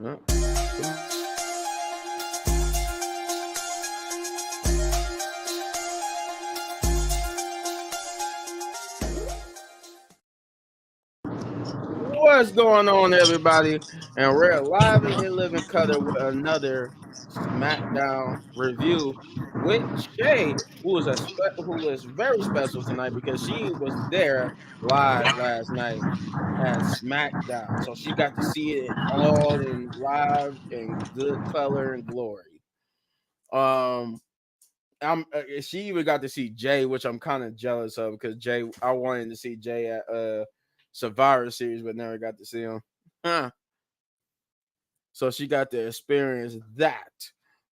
Yeah. What's going on, everybody? And we're live and in living color with another Smackdown review with Shay, who is very special tonight because she was there live last night at Smackdown, so she got to see it all in live in good color and glory. Um, she even got to see Jay, which I'm kind of jealous of because Jay, I wanted to see Jay at Survivor Series, but never got to see him. Huh. So she got to experience that.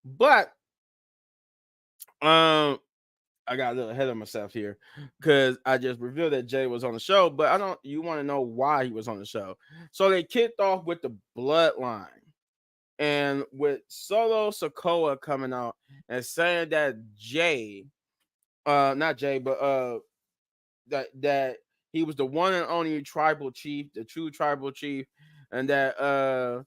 But um, I got a little ahead of myself here because I just revealed that Jay was on the show, but I don't. You want to know why he was on the show? So they kicked off with the Bloodline, and with Solo Sokoa coming out and saying that Jay, not Jay, but that he was the one and only tribal chief, the true tribal chief, and that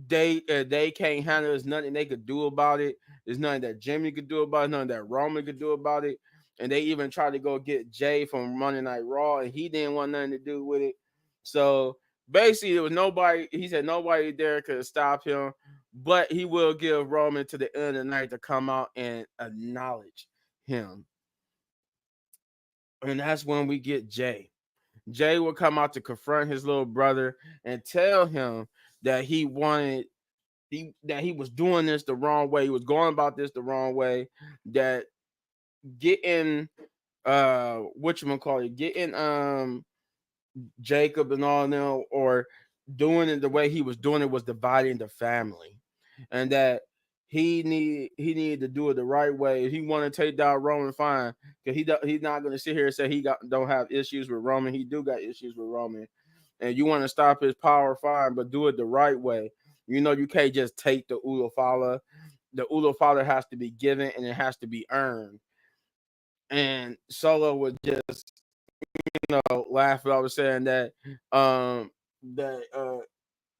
they can't handle. There's nothing they could do about it. There's nothing that Jimmy could do about it. Nothing that Roman could do about it. And they even tried to go get Jay from Monday Night Raw, and he didn't want nothing to do with it. So basically, there was nobody. He said nobody there could stop him, but he will give Roman to the end of the night to come out and acknowledge him. And that's when we get Jay. Jay will come out to confront his little brother and tell him that he was doing this the wrong way. He was going about this the wrong way. That getting getting Jacob and all them, or doing it the way he was doing it, was dividing the family, and that he needed to do it the right way. If he want to take down Roman, fine, because he's not going to sit here and say don't have issues with Roman. He do got issues with Roman, and you want to stop his power, fine, but do it the right way. You know, you can't just take the Ulafala. The Ulafala has to be given and it has to be earned. And Solo would just, laugh. I was saying that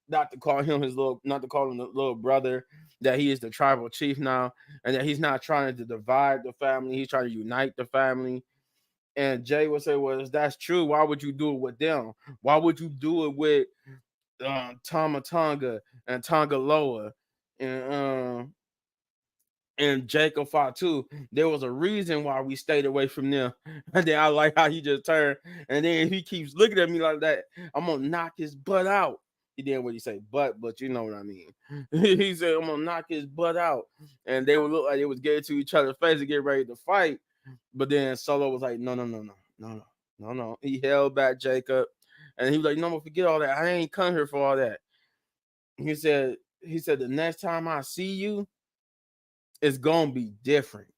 not to call him not to call him the little brother, that he is the tribal chief now, and that he's not trying to divide the family. He's trying to unite the family. And Jay would say, "Well, if that's true, why would you do it with them? Why would you do it with Tama Tonga and Tonga Loa and Jacob Fatu? There was a reason why we stayed away from them." And then I like how he just turned, and then he keeps looking at me like that. I'm gonna knock his butt out. He didn't really say but you know what I mean. He said, "I'm gonna knock his butt out," and they would look like they was getting to each other's face to get ready to fight. But then Solo was like, "No, no, no, no, no, no, no, no." He held back Jacob, and he was like, "No, forget all that. I ain't come here for all that." He said, "The next time I see you, it's gonna be different."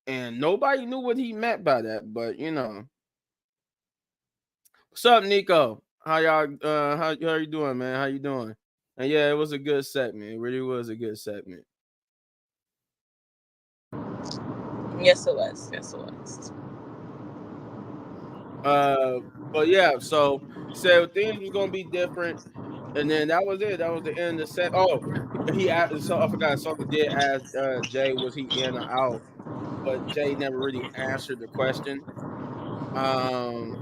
And nobody knew what he meant by that, but what's up, Nico? How y'all how you doing, man? How you doing? And yeah, it was a good segment. It really was a good segment. Yes, it was. Yes, it was. But yeah, so he said things was gonna be different, and then that was it. That was the end of the set. Oh, he asked, so I forgot. Someone did ask Jay, was he in or out? But Jay never really answered the question. Um,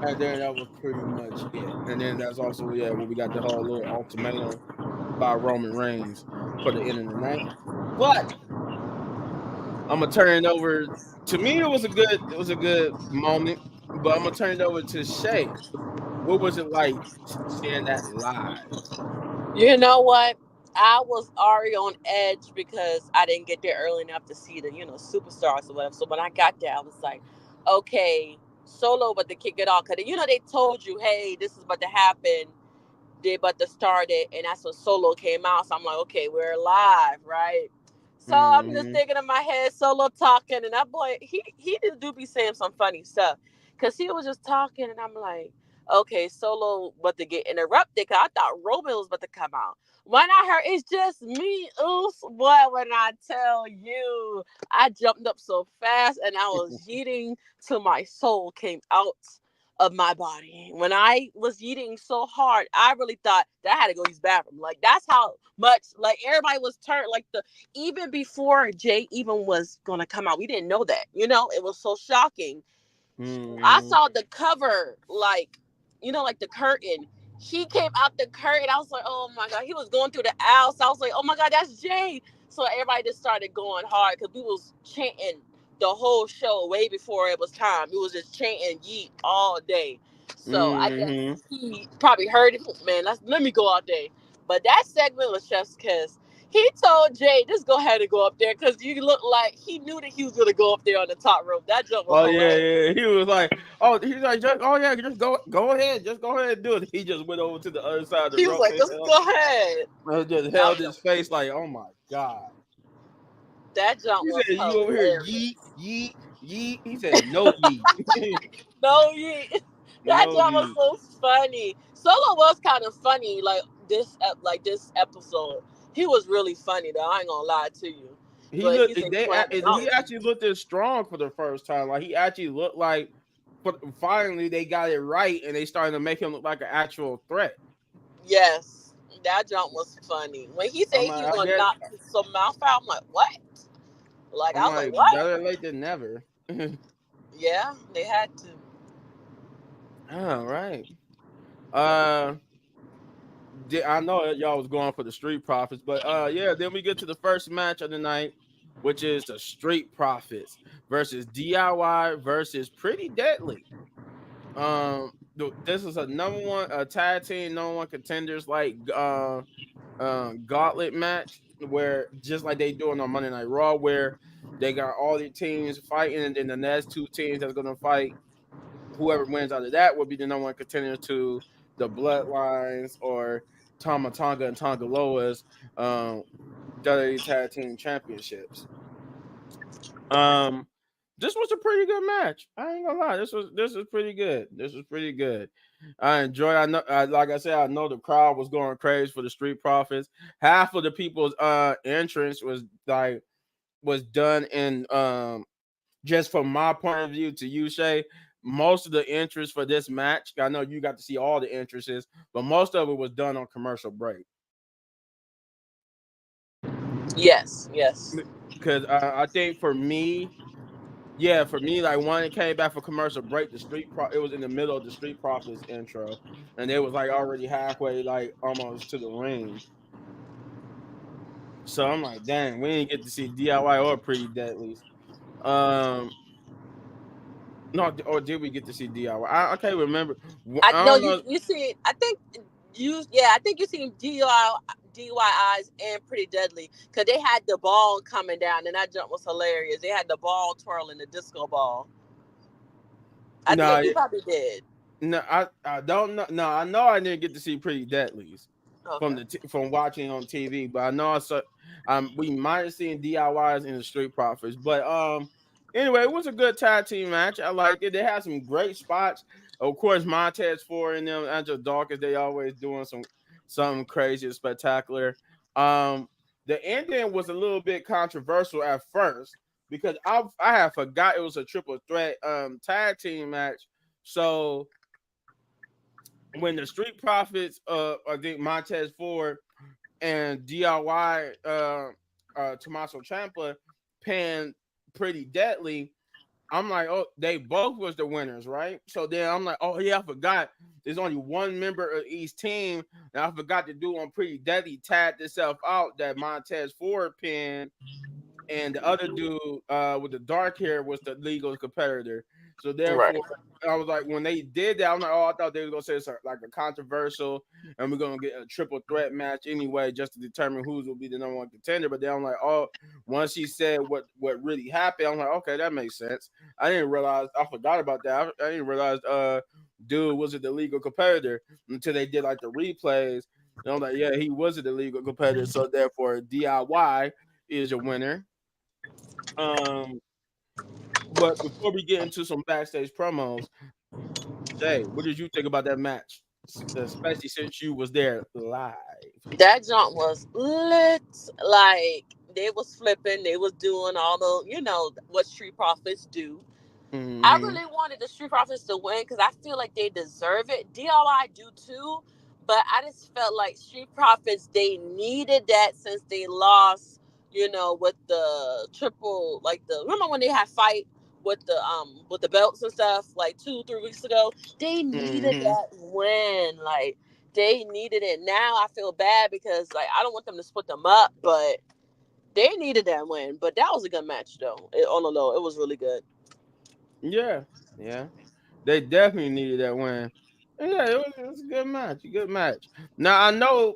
and then that was pretty much it. And then that's also, yeah, when we got the whole little ultimatum by Roman Reigns for the end of the night. But I'm gonna turn it over. To me, it was a good moment. But I'm gonna turn it over to Shay. What was it like seeing that live? You know what? I was already on edge because I didn't get there early enough to see the, superstars or whatever. So when I got there, I was like, okay, Solo about to kick it off. Because, they told you, hey, this is about to happen. They about to start it. And that's when Solo came out. So I'm like, okay, we're live, right? So I'm just Mm-hmm. thinking in my head, Solo talking. And that boy, he do be saying some funny stuff. Because he was just talking. And I'm like, okay, Solo about to get interrupted. Because I thought Roman was about to come out. When I heard it's just me, oof, boy, when I tell you, I jumped up so fast and I was yeeting till my soul came out of my body. When I was eating so hard, I really thought that I had to go use the bathroom. Like that's how much like everybody was turned like the even before Jay even was gonna come out. We didn't know that. It was so shocking. I Mm-hmm. saw the cover, like, like the curtain. He came out the curtain. I was like, oh my God. He was going through the aisle. So I was like, oh my God, that's Jay. So everybody just started going hard because we was chanting the whole show way before it was time. We was just chanting Yeet all day. So I guess Mm-hmm. he probably heard it. Man, let me go out there. But that segment was just because he told Jay, just go ahead and go up there because you look like he knew that he was going to go up there on the top rope. That joke was Oh yeah, hilarious. yeah. He was like, oh, he's like, just, oh yeah, just go ahead, just go ahead and do it. He just went over to the other side of the He was ropes like, and just go ahead. just That held his jump, face like, oh my god. that jump He was said, you over here, yeet, hilarious. yeet, yeet. He said, no yeet, No, he, that no jump was yeet. so funny. Solo was kind of funny, like this episode. He was really funny though. I ain't gonna lie to you. He But he looked. said he gonna have to He go. actually looked as strong for the first time. Like he actually looked like. But finally, they got it right, and they started to make him look like an actual threat. Yes, that jump was funny. When he said I'm he like, was I gonna guess. knock some mouth out, I'm like, what? Like I'm I was like, like, what? better late than never. Yeah, they had to. All right. Uh, I know that y'all was going for the Street Profits, but yeah, then we get to the first match of the night, which is the Street Profits versus DIY versus Pretty Deadly. This is a number one, a tag team number one contenders like gauntlet match where just like they doing on Monday Night Raw, where they got all the teams fighting, and then the next two teams that's gonna fight, whoever wins out of that will be the number one contender to the Bloodlines or Tama Tonga and Tonga Loa's WWE Tag Team Championships. Um, this was a pretty good match. I ain't gonna lie. This was pretty good. This was pretty good. I enjoyed. I know, like I said, I know the crowd was going crazy for the Street Profits. Half of the people's entrance was done in just from my point of view to you, Shay. Most of the interest for this match, I know you got to see all the entrances, but most of it was done on commercial break. Yes, yes. Because I think for me, yeah, for me, like when it came back for commercial break, it was in the middle of the Street Profits intro, and it was like already halfway, like almost to the ring. So I'm like, dang, we didn't get to see DIY or Pretty Deadlies. Um, no, or did we get to see DIY? I can't remember. I I know don't you. know. You see, I think yeah, I think you seen DIYs and Pretty Deadly because they had the ball coming down, and that jump was hilarious. They had the ball twirling, the disco ball. I think No, you probably did. no, I don't know. No, I know I didn't get to see Pretty Deadlies Okay. from watching on TV, but I know I saw we might have seen DIYs in the Street Profits. But anyway, it was a good tag team match. I liked it. They had some great spots. Of course, Montez Ford and them Angel Dawkins, they always doing something crazy and spectacular. Um the ending was a little bit controversial at first because I had forgot it was a triple threat tag team match. So when the Street Profits, I think Montez Ford and DIY, Tommaso Ciampa, panned Pretty Deadly. I'm like, oh, they both was the winners, right? So then I'm like, oh yeah, I forgot. There's only one member of each team, and I forgot to do on Pretty Deadly tagged itself out that Montez Ford pinned, and the other dude with the dark hair was the legal competitor. So Right. therefore, I was like, when they did that, I'm like, oh, I thought they were gonna say it's like a controversial, and we're gonna get a triple threat match anyway, just to determine who's will be the number one contender. But then I'm like, oh, once he said what really happened, I'm like, okay, that makes sense. I didn't realize, I forgot about that. I didn't realize, dude was the legal competitor until they did like the replays. And I'm like, yeah, he was the legal competitor, so therefore DIY is a winner. Um, but before we get into some backstage promos, Jay, what did you think about that match? Especially since you was there live. That jump was lit. Like they was flipping, they was doing all the what street profits do. I Mm-hmm. really wanted the Street Profits to win because I feel like they deserve it. DLI do too, but I just felt like Street Profits they needed that since they lost. You know, with the triple, like the remember when they had fight with the belts and stuff like 2 3 weeks ago. They needed Mm-hmm. that win. Like they needed it. Now I feel bad because like I don't want them to split them up, but they needed that win. But that was a good match though. On the low, it was really good. Yeah, yeah. They definitely needed that win. And yeah, it was a good match. A good match. Now I know,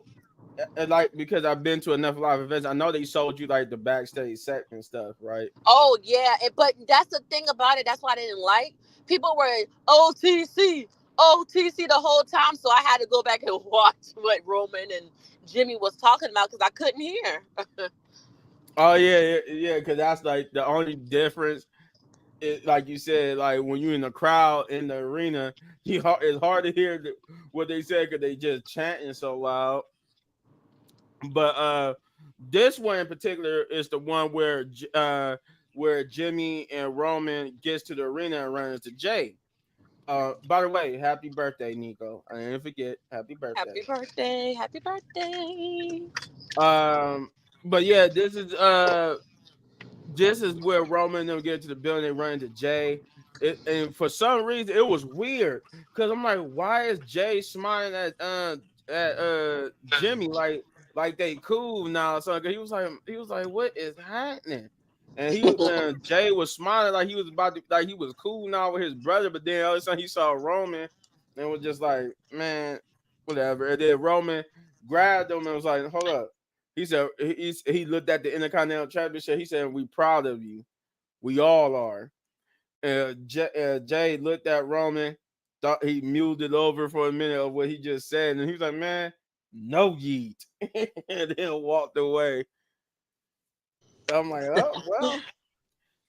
like because I've been to enough live events, I know they sold you like the backstage set and stuff, right? Oh yeah, but that's the thing about it. That's why I didn't like. People were OTC, OTC the whole time, so I had to go back and watch what Roman and Jimmy was talking about because I couldn't hear. Oh yeah, yeah, yeah. Because that's like the only difference. Like you said, like when you're in the crowd in the arena, it's hard to hear what they said because they just chanting so loud. But this one in particular is the one where Jimmy and Roman gets to the arena and runs to Jay. By the way, happy birthday, Nico. I didn't forget, happy birthday. Happy birthday, happy birthday. Um, but yeah, this is where Roman and them get to the building. They run into Jay. And for some reason, it was weird because I'm like, why is Jay smiling at Jimmy like they cool now? So he was like, what is happening? And Jay was smiling like he was about to like he was cool now with his brother, but then all of a sudden he saw Roman and was just like, man, whatever. And then Roman grabbed him and was like, hold up. He said he looked at the Intercontinental Championship. He said, "We proud of you. We all are." Jay looked at Roman, thought he muled it over for a minute of what he just said, and he was like, "Man, no yeet," and then walked away. I'm like, "Oh well,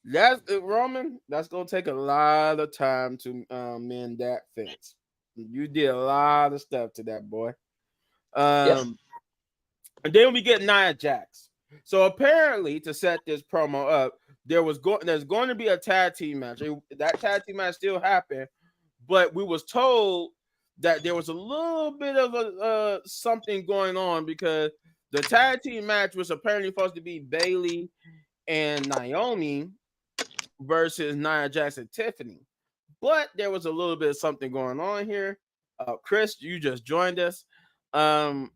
that's it, Roman. That's gonna take a lot of time to mend that fence. You did a lot of stuff to that boy." Yep. Um, And then we get Nia Jax. So apparently, to set this promo up, there's going to be a tag team match. That tag team match still happened, but we was told that there was a little bit of a something going on because the tag team match was apparently supposed to be Bailey and Naomi versus Nia Jax and Tiffany. But there was a little bit of something going on here. Chris, you just joined us. Um,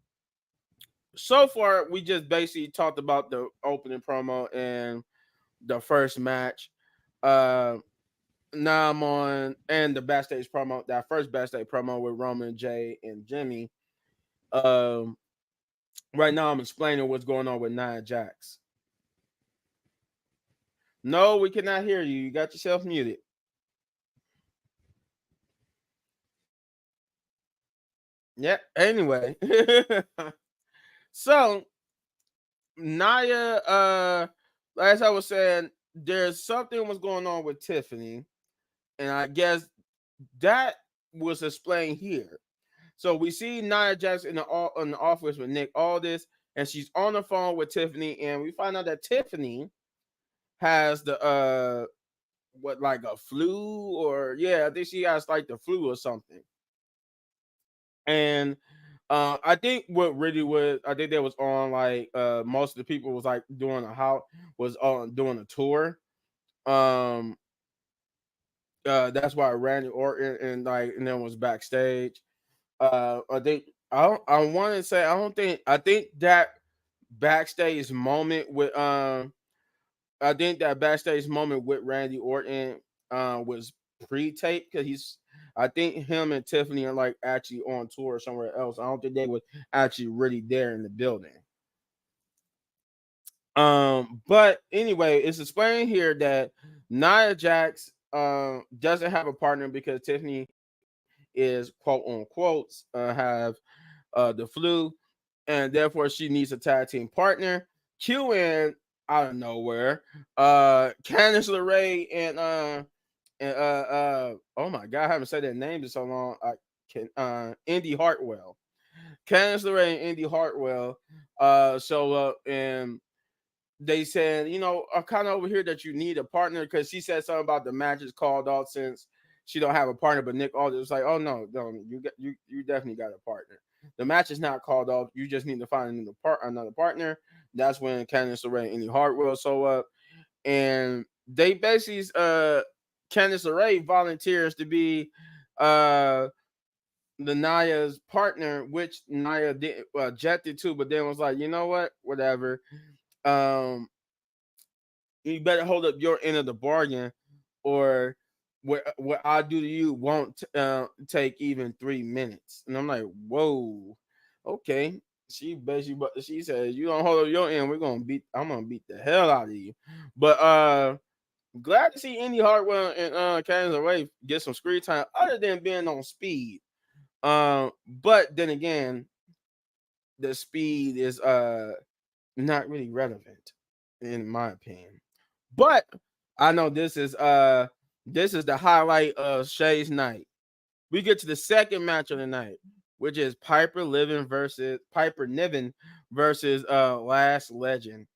so far we just basically talked about the opening promo and the first match. Uh Now I'm on and the backstage promo, that first backstage promo with Roman, Jay, and Jimmy. Um right now I'm explaining what's going on with Nia Jax. No, we cannot hear you. You got yourself muted. Yeah. Anyway. So Nia, as I was saying, there's something was going on with Tiffany, and I guess that was explained here. So we see Nia Jax in the office with Nick Aldis, and she's on the phone with Tiffany, and we find out that Tiffany has the what like a flu or yeah, I think she has like the flu or something. And I think what really was I think they was on like most of the people was like doing a how was on doing a tour. Um that's why Randy Orton and then was backstage. I think I want to say I think that backstage moment with I think that backstage moment with Randy Orton was pre-taped because I think him and Tiffany are like actually on tour somewhere else. I don't think they was actually really there in the building. But anyway, it's explained here that Nia Jax doesn't have a partner because Tiffany is quote unquote have the flu, and therefore she needs a tag team partner. Q in out of nowhere, Candice LeRae and oh my god, I haven't said that name in so long. I can Indy Hartwell, Candice LeRae and Indy Hartwell show up, and they said, I kind of overhear that you need a partner because she said something about the match is called off since she don't have a partner. But Nick Aldis was like, "Oh no, no, you definitely got a partner. The match is not called off. You just need to find another partner." That's when Candice LeRae and Indy Hartwell show up, and they basically Candice LeRae volunteers to be uh the Naya's partner, which Naya did objected to, but then was like, you know what, whatever. Um, you better hold up your end of the bargain, or what I do to you won't take even 3 minutes. And I'm like, whoa, okay. She basically, but she says, you don't hold up your end, I'm gonna beat the hell out of you. But glad to see Indy Hartwell and Candice LeRae get some screen time other than being on speed. But then again, the speed is not really relevant in my opinion. But I know this is the highlight of Shay's night. We get to the second match of the night, which is Piper Niven versus Last Legend.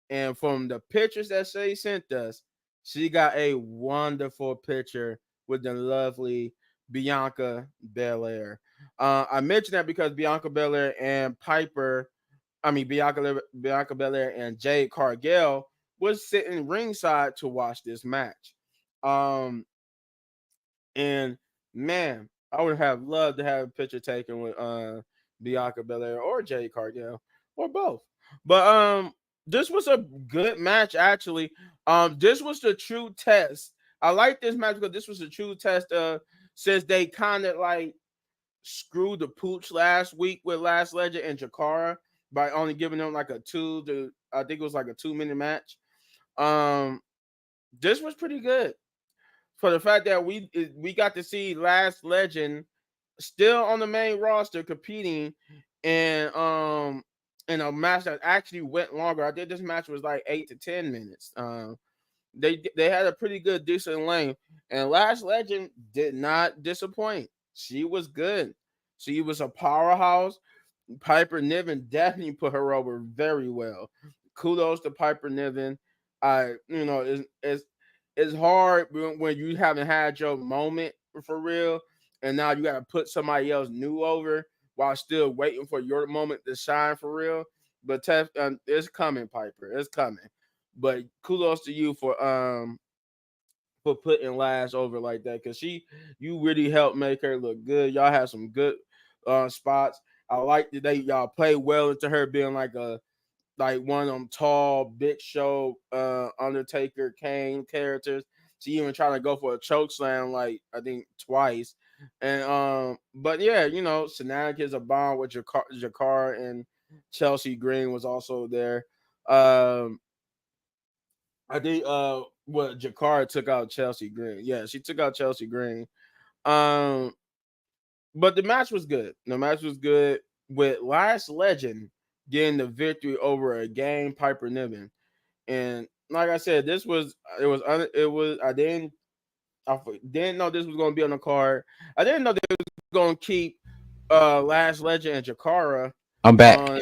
And from the pictures that Shay sent us, she got a wonderful picture with the lovely Bianca Belair. I mentioned that because Bianca Belair and Bianca Belair and Jade Cargill was sitting ringside to watch this match. Um, and man, I would have loved to have a picture taken with Bianca Belair or Jade Cargill or both. But this was a good match actually. This was the true test. I like this match because this was a true test since they kind of like screwed the pooch last week with Last Legend and Jakara by only giving them like I think it was like a 2 minute match. Um, this was pretty good for the fact that we got to see Last Legend still on the main roster competing in in a match that actually went longer. I think this match was like 8 to 10 minutes. They had a pretty good decent length, and Last Legend did not disappoint. She was good. She was a powerhouse. Piper Niven definitely put her over very well. Kudos to Piper Niven. It's hard when you haven't had your moment for real, and now you got to put somebody else new over while still waiting for your moment to shine for real. But it's coming, Piper. It's coming. But kudos to you for putting Lash over like that because you really helped make her look good. Y'all had some good spots. I like that y'all play well into her being like one of them tall, big show Undertaker Kane characters. She even trying to go for a choke slam like I think twice. And but yeah, shenanigans abound with Jakar and Chelsea Green was also there. I think what Jakara took out Chelsea Green. Yeah, she took out Chelsea Green. Um but the match was good. The match was good with Last Legend getting the victory over a game Piper Niven. And like I said, didn't know this was going to be on the card. I didn't know they was going to keep Last Legend and Jakara I'm back. on.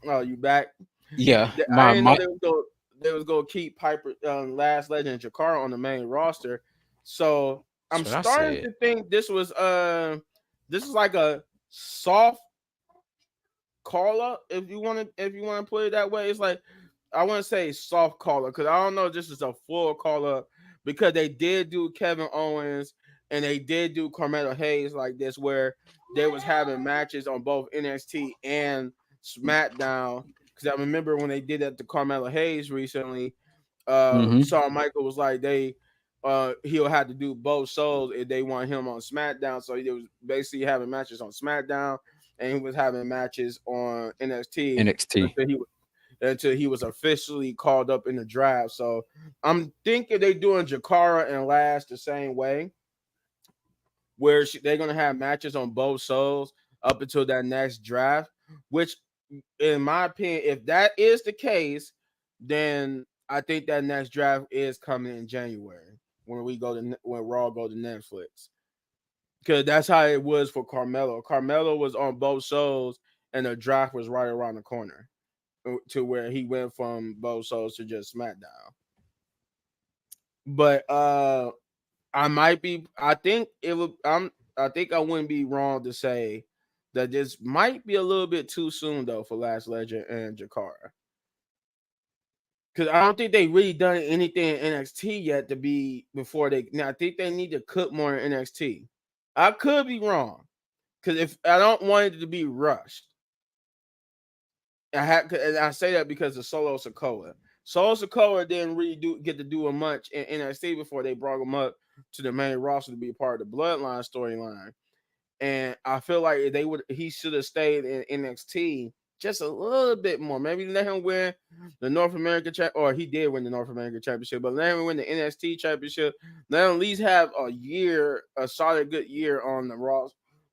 Oh, you back? Yeah, I my didn't know my. they was going to keep Piper Last Legend and Jakara on the main roster. So I'm That's what I starting said. to think this is like a soft call up if you want to put it that way. It's like I want to say soft call up because I don't know if this is a full call up because they did do Kevin Owens and they did do Carmelo Hayes like this where they was having matches on both NXT and SmackDown. Because I remember when they did that to Carmelo Hayes recently, Hmm. Shawn Michaels was like he'll have to do both shows if they want him on SmackDown. So he was basically having matches on SmackDown and he was having matches on NXT NXT. until he was officially called up in the draft. So I'm thinking they doing Jakara and Lash the same way, where they're gonna have matches on both shows up until that next draft. Which, in my opinion, if that is the case, then I think that next draft is coming in January when Raw go to Netflix. Because that's how it was for Carmelo. Carmelo was on both shows, and the draft was right around the corner. to where he went from both shows to just SmackDown. But I might be. I think it would. I think I wouldn't be wrong to say that this might be a little bit too soon though for Last Legend and Jakara. Because I don't think they really done anything in NXT yet to be before they. Now I think they need to cook more in NXT. I could be wrong because if I don't want it to be rushed, and I say that because of Solo Sikoa. Solo Sikoa didn't really get to do a much in NXT before they brought him up to the main roster to be a part of the Bloodline storyline. And I feel like he should have stayed in NXT just a little bit more. Maybe let him win the North American or he did win the North American Championship, but let him win the NXT Championship. Let him at least have a solid good year on the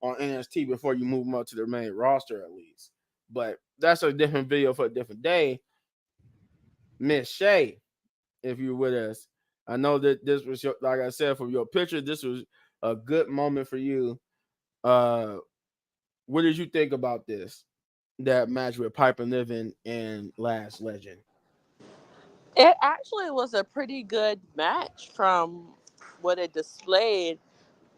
on NXT before you move him up to the main roster at least. But that's a different video for a different day. Miss Shay, if you're with us, I know that this was like I said from your picture, this was a good moment for you. What did you think about that match with Piper Niven and Last Legend? It actually was a pretty good match from what it displayed.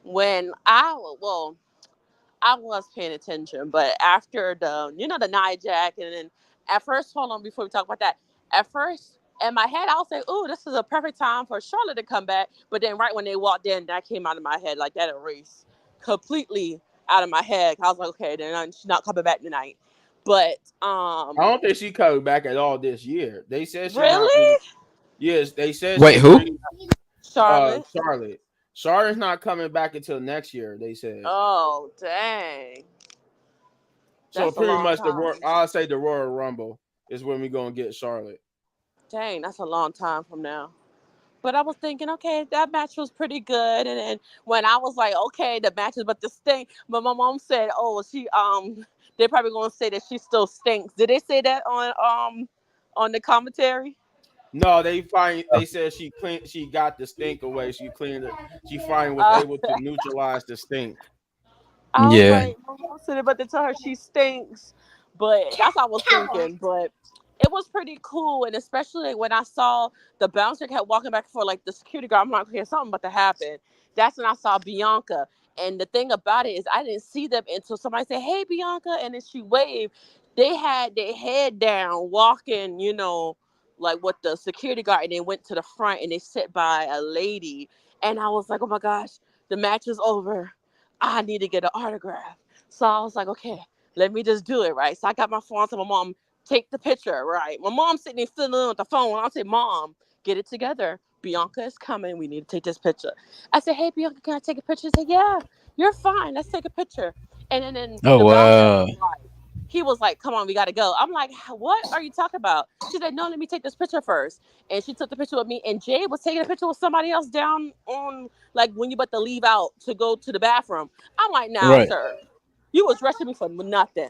When I was paying attention, but after the night jack, and then at first, hold on, before we talk about that, at first in my head I was like, "Ooh, this is a perfect time for Charlotte to come back." But then right when they walked in, that came out of my head, like that erased completely out of my head. I was like, "Okay, then she's not coming back tonight." But I don't think she coming back at all this year. They said she not. really, Yes, they said Wait, she's who? really Charlotte? Charlotte. Charlotte's not coming back until next year. They said. Oh, dang, So that's a pretty long much time. I'll say the Royal Rumble is when we gonna get Charlotte. Dang, that's a long time from now. But I was thinking, okay, that match was pretty good. And then when I was like, okay, the matches, but this thing, but my mom said, oh, they're probably gonna say that she still stinks. Did they say that on the commentary? No, they said she clean she got the stink away. She cleaned it. She finally was Uh, able to neutralize the stink. I was Yeah. like, my mom said about to tell her she stinks, but that's what I was thinking. But it was pretty cool, and especially when I saw the bouncer kept walking back and forth like the security guard. I'm like, okay, something about to happen. That's when I saw Bianca, and the thing about it is, I didn't see them until somebody said, "Hey, Bianca," and then she waved. They had their head down, walking, like with the security guard, and they went to the front and they sat by a lady, and I was like, oh my gosh, the match is over. I need to get an autograph. So I was like, okay, let me just do it, right? So I got my phone to my mom, take the picture, right? My mom's sitting there fiddling with the phone. I say, Mom, get it together. Bianca is coming. We need to take this picture. I said, hey, Bianca, can I take a picture? She said, yeah, you're fine. Let's take a picture. And then Oh the bouncer wow. he was like, come on, we got to go. I'm like, what are you talking about? She said, no, let me take this picture first. And she took the picture with me. And Jay was taking a picture with somebody else down on, like, when you about to leave out to go to the bathroom. I'm like, nah, Right. sir. You was rushing me for nothing.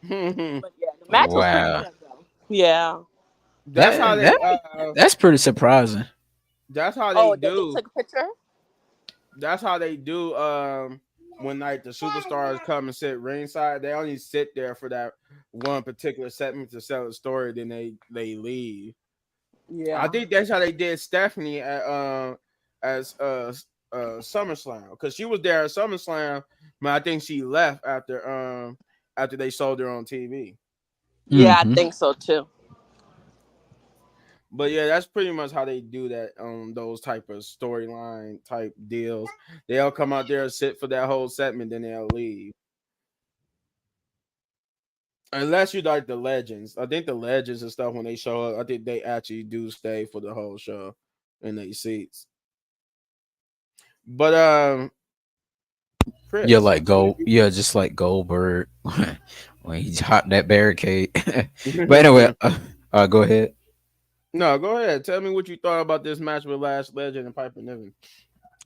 But yeah, the match was pretty Wow. good, though. Yeah. That's how That they that that's pretty surprising. that's how they Oh, that they do. took a picture? That's how they do when like the superstars come and sit ringside. They only sit there for that one particular segment to sell a story, then they leave. I Yeah. think that's how they did Stephanie at as SummerSlam because she was there at SummerSlam, but I think she left after they sold her on TV. Yeah, I Hmm. think so, too. But yeah, that's pretty much how they do that those type of storyline type deals. They'll come out there and sit for that whole segment, then they'll leave. Unless you like the legends. I think the legends and stuff when they show up, I think they actually do stay for the whole show in their seats. But Yeah, Chris, like Gold. Yeah, just like Goldberg when he hopped that barricade. But anyway, go ahead. no, go ahead. Tell me what you thought about this match with Last Legend and Piper Niven.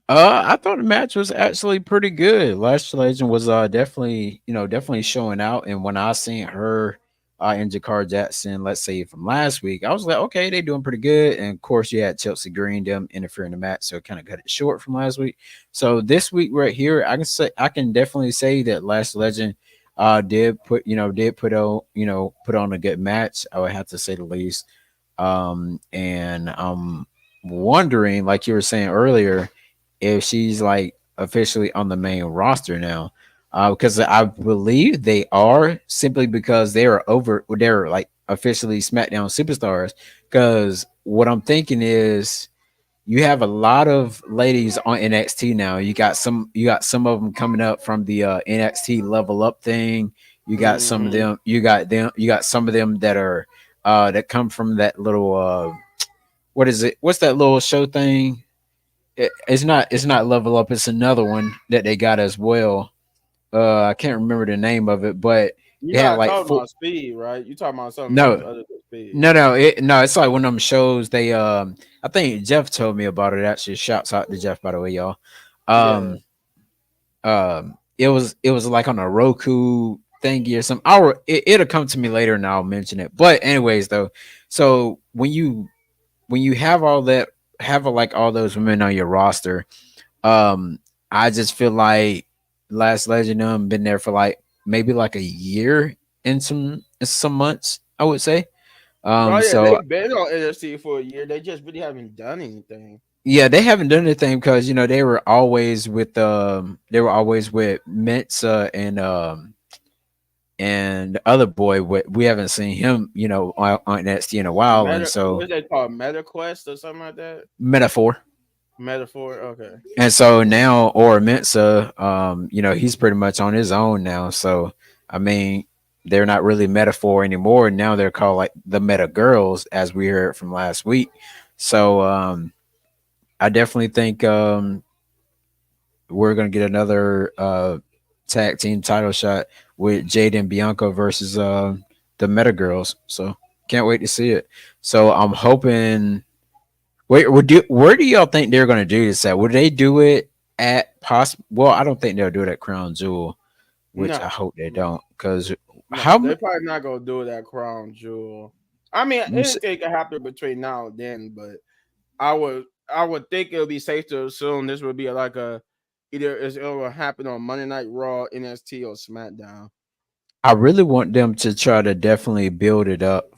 I thought the match was actually pretty good. Lash Legend was definitely, definitely showing out. And when I seen her and Jakar Jackson, let's say from last week, I was like, okay, they doing pretty good. And of course, you had Chelsea Green them interfering in the match, so it kind of cut it short from last week. So this week right here, I can definitely say that Lash Legend did put on put on a good match. I would have to say the least. And I'm wondering, like you were saying earlier, if she's like officially on the main roster now. Because I believe they are, simply because they're like officially SmackDown superstars. Because what I'm thinking is, you have a lot of ladies on NXT now. You got some of them coming up from the NXT level up thing. You got some of Hmm. them. You got some of them that are that come from that little what is it? What's that little show thing? It's not level up. It's another one that they got as well. I can't remember the name of it, but You're they had not like talking four. about speed, right? You talking about something else No, other than speed. no, it's like one of them shows. They I think Jeff told me about it. Actually, shouts out to Jeff, by the way, y'all. Yeah. Um, it was like on a Roku thingy or something. It'll come to me later and I'll mention it. But anyways, though, so when you have all that, have like all those women on your roster, um, I just feel like Last Legend been there for like maybe like a year and some months, I would say. Oh yeah, So they've been on NXT for a year. They just really haven't done anything. yeah, they haven't done anything because they were always with Mensa and the other boy. We haven't seen him on NXT in a while, and so What they call MetaQuest or something like that. Metaphor. Metaphor. Okay. And so now, or Mensa, he's pretty much on his own now. So I mean, they're not really Metaphor anymore. Now they're called like the Meta Girls, as we heard from last week. So I definitely think we're gonna get another tag team title shot with Jade and Bianca versus the Meta Girls. So can't wait to see it. So I'm hoping. Wait, where do y'all think they're gonna do this at? Would they do it at Well, I don't think they'll do it at Crown Jewel, which I No, hope they don't. Because no, how they mu- probably not gonna do that crown jewel. I mean, you s- anything can happen between now and then, but I would think it would be safe to assume this would be like a either it will happen on Monday Night Raw, NXT, or SmackDown. I really want them to try to definitely build it up,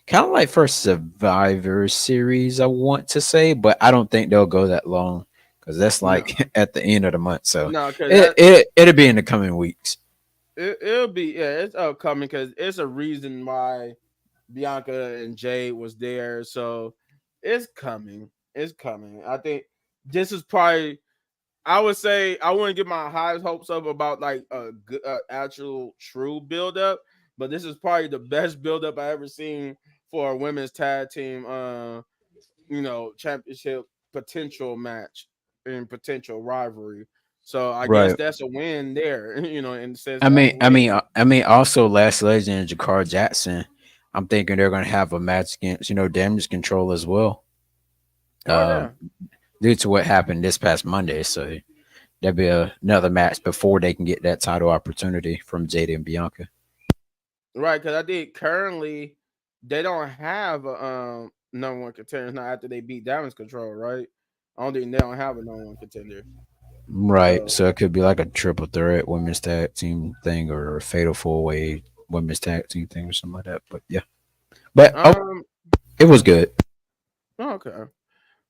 kind of like for Survivor Series. I want to say, but I don't think they'll go that long because that's No, like at the end of the month. So no, because it'll be in the coming weeks. it'll be yeah, it's upcoming because it's a reason why Bianca and Jay was there, so it's coming. It's coming. I think this is probably. I would say I wouldn't get my highest hopes up about like a good, actual true build up, but this is probably the best build up I ever seen for a women's tag team, championship potential match and potential rivalry. So I guess Right. that's a win there, in the sense I that's a mean, I win. mean, uh, I mean, also Last Legend and Jakar Jackson. I'm thinking they're going to have a match against Damage Control as well, Oh um, yeah, due to what happened this past Monday. So there'll be another match before they can get that title opportunity from Jada and Bianca. right. Because I think currently they don't have a number one contender now after they beat Damage Control, right? I don't think they don't have a number one contender. Right. So So it could be like a triple threat women's tag team thing or a fatal four way women's tag team thing or something like that. But yeah. But um it was good. okay.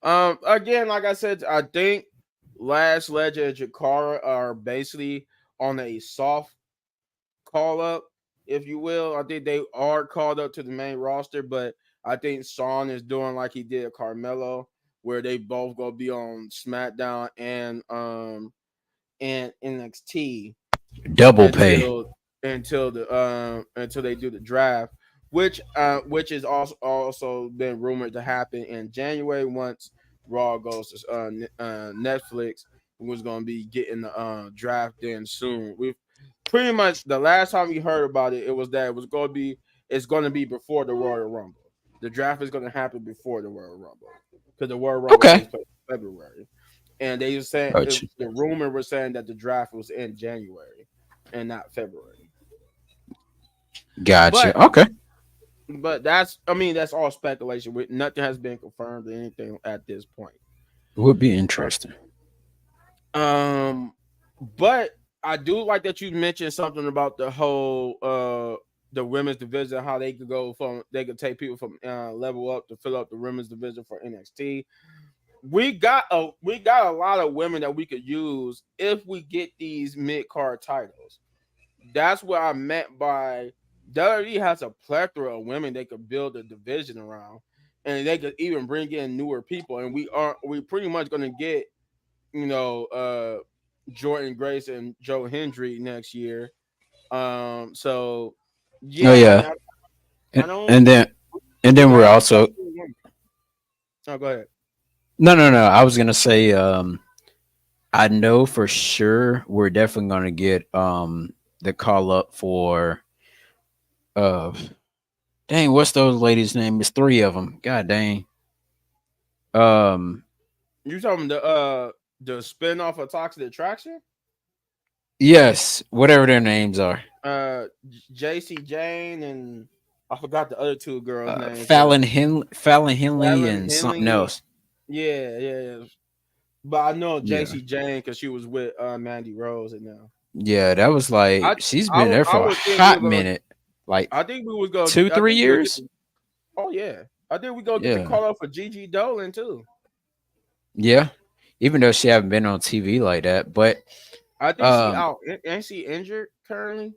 Again, like I said, I think Lash Legend and Jakara are basically on a soft call up, if you will. I think they are called up to the main roster, but I think Sean is doing like he did Carmelo, where they both gonna be on SmackDown and NXT Double pay. until until they do the draft, which is also been rumored to happen in January once Raw goes to Netflix. Was going to be getting the draft in soon. We've pretty much the last time we heard about it, it was that it's going to be before the Royal Rumble. The draft is going to happen before the Royal Rumble because the Royal Rumble Okay. takes place in February, and they were saying Gotcha. the rumor was saying that the draft was in January and not February. But Gotcha. Okay. that's I mean that's all speculation. Nothing has been confirmed or anything at this point. Would be interesting. Um, but I do like that you mentioned something about the whole the women's division, how they could go from they could take people from level up to fill up the women's division for NXT. We got a lot of women that we could use if we get these mid card titles. That's what I meant by WWE has a plethora of women they could build a division around, and they could even bring in newer people. And we pretty much going to get you know Jordan Grace and Joe Hendry next year. So Oh yeah, yeah, I and, don't. and then and We then we're got a also plethora of women. Oh, go ahead. no. I was gonna say I know for sure we're definitely gonna get the call up for uh dang, what's those ladies' name? It's three of them. God dang. Um, You talking the spin off of Toxic Attraction? yes, whatever their names are. JC Jane and I forgot the other two girls' names, but Fallon Henley, Fallon and something Henley. else. Yeah, yeah, yeah. But I know Yeah, JC Jane because she was with Mandy Rose and now. yeah, that was I like she's been there I for a would think we were hot gonna. minute, like I think we was gonna. two, I three think we'll get years. the. Oh yeah, I think we gonna get the Yeah, call up for Gigi Dolan too. yeah. Even though she haven't been on TV like that, but I think she um, out. Ain't she injured currently?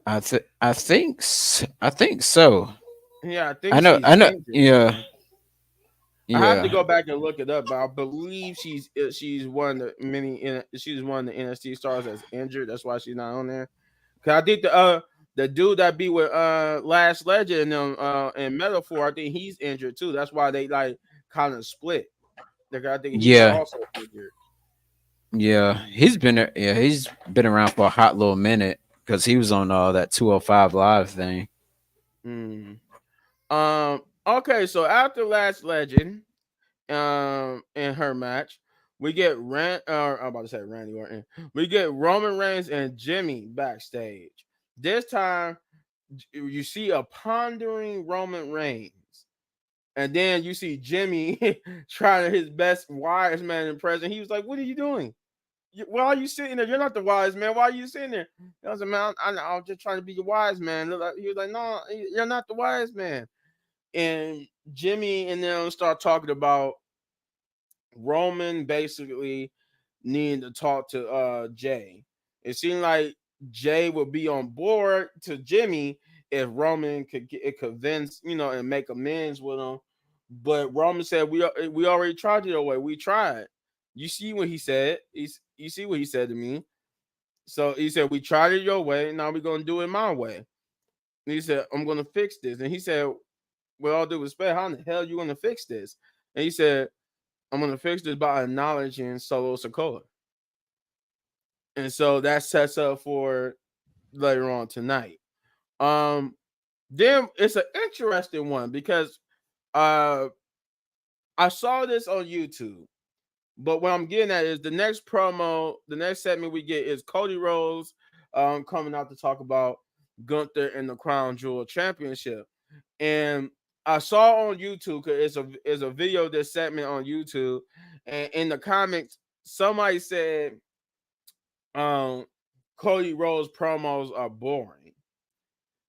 I think so. Yeah, I think she's I know. injured, Yeah, man. I have to yeah, go back and look it up, but I believe she's one of the she's one of the NXT stars that's injured. That's why she's not on there. Cause I think the dude that be with Last Legend and them and Metaphor, I think he's injured too. That's why they like kind of split. Like I think he's yeah, also injured. yeah. He's been around for a hot little minute because he was on that 205 live thing. Mm. Okay, so after Last Legend, in her match, we get I'm about to say Randy Orton. We get Roman Reigns and Jimmy backstage. This time you see a pondering Roman Reigns. And then you see Jimmy trying his best wise man impression. He was like, "What are you doing? Why are you sitting there? You're not the wise man. Why are you sitting there?" I was like, "Man, I was just trying to be the wise man." He was like, "No, you're not the wise man." And Jimmy and them start talking about Roman basically needing to talk to Jay. It seemed like Jay would be on board to Jimmy if Roman could convince, and make amends with him. But Roman said, we already tried it away. We tried. You see what he said? You see what he said to me? So he said, we tried it your way. Now we're gonna do it my way. And he said, I'm gonna fix this. And he said, with all due respect, how in the hell you gonna fix this? And he said, I'm gonna fix this by acknowledging Solo Sokola. And so that sets up for later on tonight. Um, then it's an interesting one because uh I saw this on YouTube, but what I'm getting at is the next segment we get is Cody Rhodes coming out to talk about Gunther and the Crown Jewel Championship. And I saw on YouTube because it's a video of this segment on YouTube, and in the comments somebody said um Cody Rhodes promos are boring.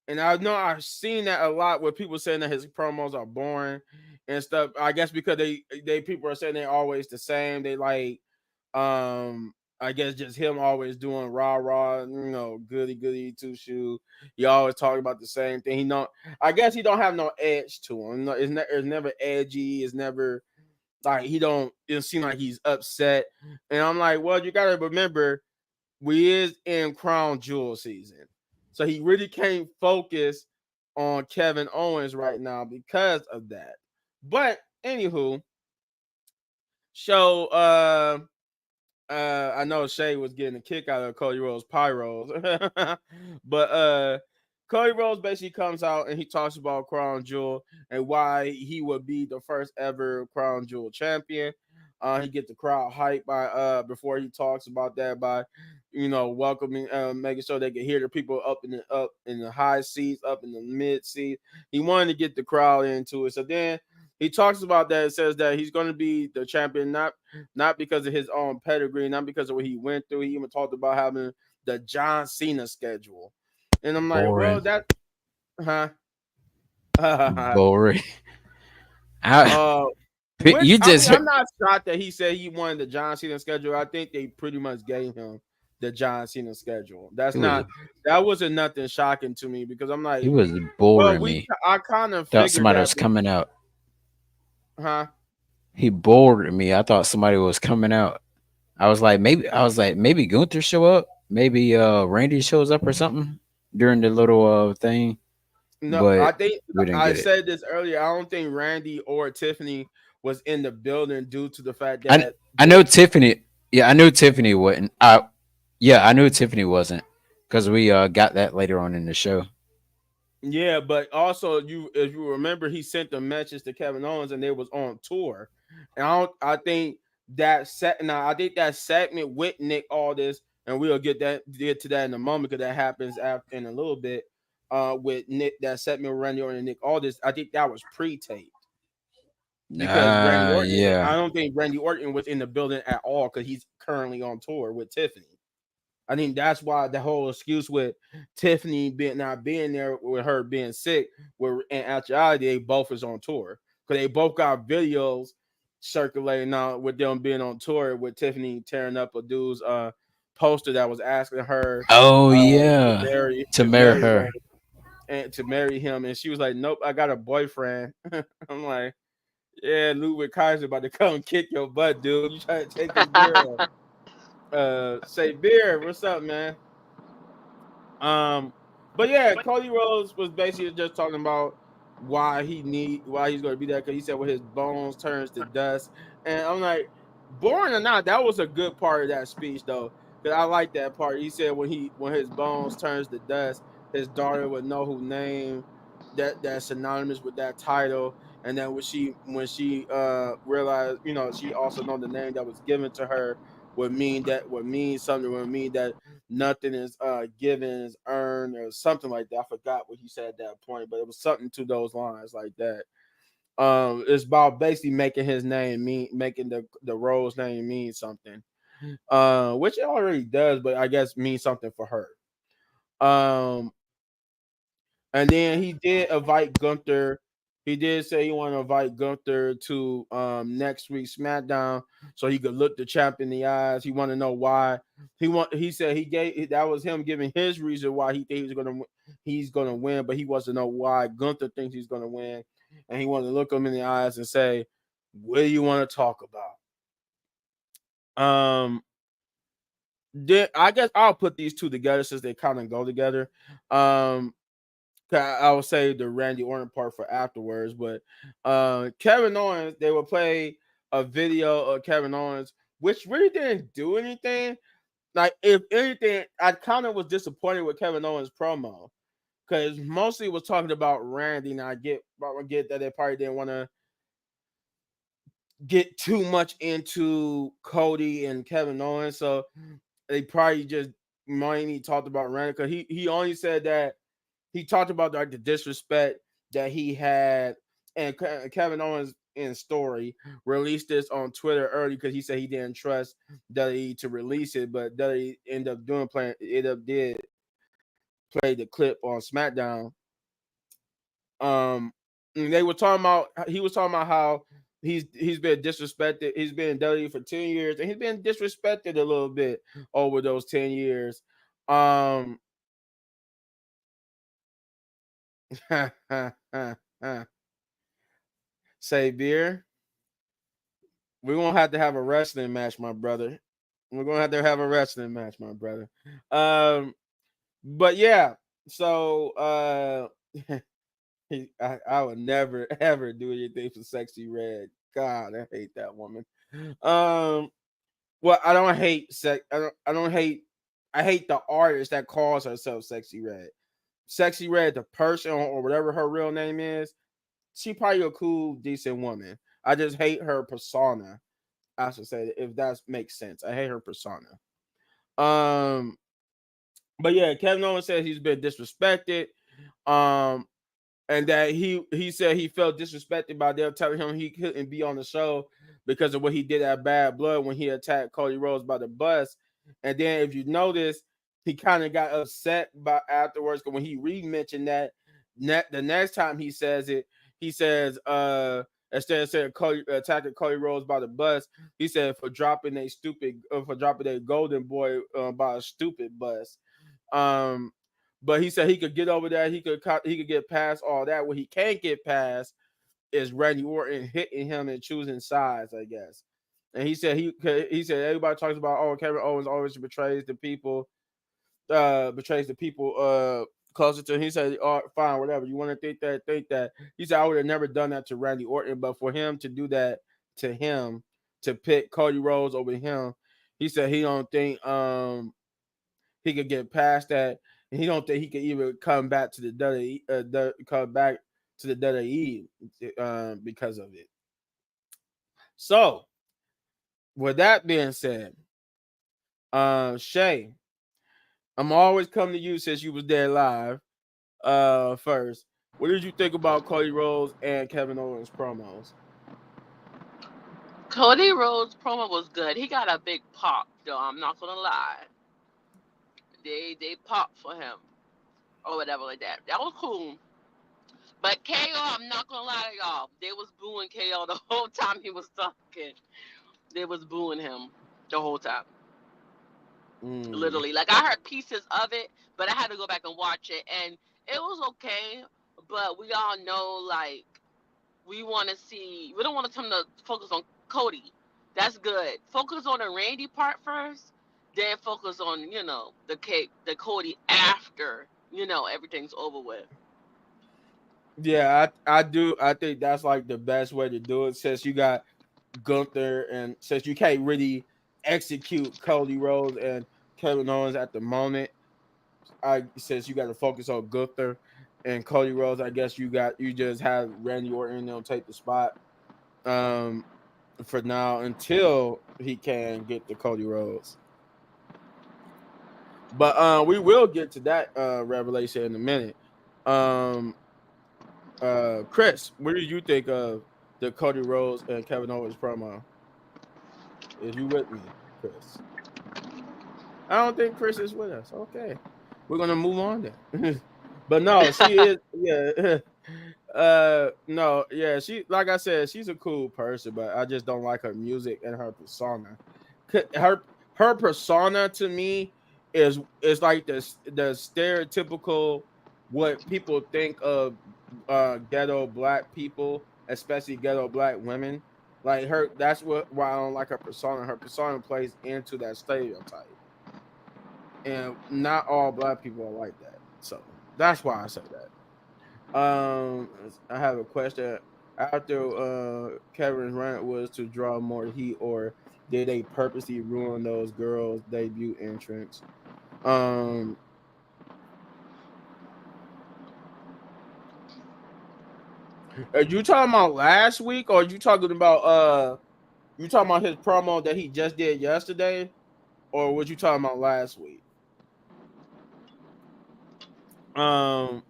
And I know I've seen that a lot where people saying that his promos are boring and stuff. I guess because they people are saying they're always the same. They like I guess just him always doing rah rah, goody goody two shoe. He always talking about the same thing. I guess he don't have no edge to him. No, it's never edgy. It's never like it seem like he's upset. And I'm like, well, you gotta remember we is in Crown Jewel season. So he really can't focus on Kevin Owens right now because of that. But anywho, so I know Shay was getting a kick out of Cody Rhodes pyros. But Cody Rhodes basically comes out and he talks about Crown Jewel and why he would be the first ever Crown Jewel champion. He get the crowd hyped by before he talks about that by welcoming making sure they can hear the people up in the high seats, up in the mid seats. He wanted to get the crowd into it. So then he talks about that. It says that he's going to be the champion, not because of his own pedigree, not because of what he went through. He even talked about having the John Cena schedule, and I'm like, well, Boring. that, huh? Boring. I, uh, which you I mean, just I'm not shocked that he said he wanted the John Cena schedule. I think they pretty much gave him the John Cena schedule. it was That wasn't nothing shocking to me because I'm he like, was well, boring me. I kind of Thought figured somebody that, was coming out. huh? He bored me. I thought somebody was coming out. I was like maybe Gunther show up, maybe Randy shows up or something during the little thing, No, but I think we didn't I get it. said this earlier. I don't think Randy or Tiffany was in the building due to the fact I that I know Tiffany. Yeah, I knew Tiffany wasn't. Yeah, I knew Tiffany wasn't because we got that later on in the show. yeah, but also if you remember, he sent the message to Kevin Owens and they was on tour. And I think I think that segment with Nick Aldis, and we'll get to that in a moment because that happens after in a little bit. With Nick, that segment with Randy Orton and Nick Aldis, I think that was pre-taped because Yeah. I don't think Randy Orton was in the building at all because he's currently on tour with Tiffany. I think that's why the whole excuse with Tiffany not being there with her being sick, where in actuality they both is on tour because they both got videos circulating now with them being on tour with Tiffany tearing up a dude's poster that was asking her Oh to yeah, to marry marry her her. and to marry him, and she was like, "Nope, I got a boyfriend." I'm like, "Yeah, Ludwig Kaiser about to come kick your butt, dude. You trying to take this girl?" Say beer, what's up, man? Um, but yeah, Cody Rhodes was basically just talking about why he's going to be there because he said when his bones turns to dust, and I'm like, boring or not, that was a good part of that speech though, because I like that part. He said when his bones turns to dust, his daughter would know who name that's synonymous with that title, and then when she realized, she also know the name that was given to her would mean something, would mean that nothing is given is earned or something like that. I forgot what he said at that point, but it was something to those lines like that. It's about basically making his name mean, making the Rose name mean something. Which it already does, but I guess means something for her. Um, and then he did invite Gunther. He did say he wanted to invite Gunther to next week's SmackDown so he could look the champ in the eyes. He wanted to know why. He said he gave that was him giving his reason why he thinks he's gonna win, but he wants to know why Gunther thinks he's gonna win. And he wanted to look him in the eyes and say, "What do you want to talk about?" I guess I'll put these two together since they kind of go together. Um, I will say the Randy Orton part for afterwards, but Kevin Owens, they will play a video of Kevin Owens, which really didn't do anything. Like, if anything, I kind of was disappointed with Kevin Owens promo because mostly it was talking about Randy, and I get that they probably didn't want to get too much into Cody and Kevin Owens, so they probably just mainly talked about Randy because he only said that he talked about like the disrespect that he had, and Kevin Owens in story released this on Twitter early because he said he didn't trust WWE to release it, but WWE ended up did play the clip on SmackDown. Um, and they were talking about he was talking about how he's been disrespected. He's been in WWE for 10 years, and he's been disrespected a little bit over those 10 years. Um, say beer. We're gonna have to have a wrestling match, my brother. We're gonna have to have a wrestling match, my brother. But yeah, so I would never ever do anything for Sexy Red. God, I hate that woman. Um, well, I don't hate sex. I don't hate. I hate the artist that calls herself Sexy Red. Sexy Red, the person or whatever her real name is, she probably a cool, decent woman. I just hate her persona. I should say if that makes sense. I hate her persona. Um, but yeah, Kevin Owens says he's been disrespected. Um, and that he said he felt disrespected by them telling him he couldn't be on the show because of what he did at Bad Blood when he attacked Cody Rhodes by the bus. And then if you notice, he kind of got upset by afterwards because when he re-mentioned that the next time he says it, he says instead of saying Cody, attacking Cody Rhodes by the bus, he said for dropping a golden boy by a stupid bus. Um, but he said he could get over that. He could get past all that. What he can't get past is Randy Orton hitting him and choosing sides, I guess. And he said everybody talks about, oh, Kevin Owens always betrays the people closer to him. He said, oh, fine, whatever. You want to think that. He said, I would have never done that to Randy Orton, but for him to do that to him, to pick Cody Rhodes over him, he said he don't think he could get past that. And he don't think he could even come back to the WWE because of it. So, with that being said, Shay, I'm always coming to you since you was there live. First, what did you think about Cody Rhodes and Kevin Owens promos? Cody Rhodes promo was good. He got a big pop, though. I'm not gonna lie. They popped for him or whatever like that. That was cool. But KO, I'm not gonna lie to y'all. They was booing KO the whole time he was talking. They was booing him the whole time. Mm. Literally. Like I heard pieces of it, but I had to go back and watch it and it was okay. But we all know like we don't want them to focus on Cody. That's good. Focus on the Randy part first, then focus on, the Cody after, everything's over with. Yeah, I do. I think that's like the best way to do it since you got Gunther and since you can't really execute Cody Rhodes and Kevin Owens at the moment. I since you got to focus on Gunther and Cody Rhodes. I guess you just have Randy Orton they'll take the spot um for now until he can get to Cody Rhodes. But we will get to that revelation in a minute. Um Chris, what did you think of the Cody Rhodes and Kevin Owens promo? Is you with me, Chris? I don't think Chris is with us. Okay. We're gonna move on then. But no, she is yeah. No, yeah, she like I said, she's a cool person, but I just don't like her music and her persona. Her her persona to me is like the stereotypical what people think of ghetto black people, especially ghetto black women. Like her, that's what why I don't like her persona. Her persona plays into that stereotype, and not all black people are like that. So that's why I say that. I have a question. After Kevin's rant was to draw more heat, or did they purposely ruin those girls' debut entrance? Um, are you talking about last week, or are you talking about you talking about his promo that he just did yesterday, or what you talking about last week? Um,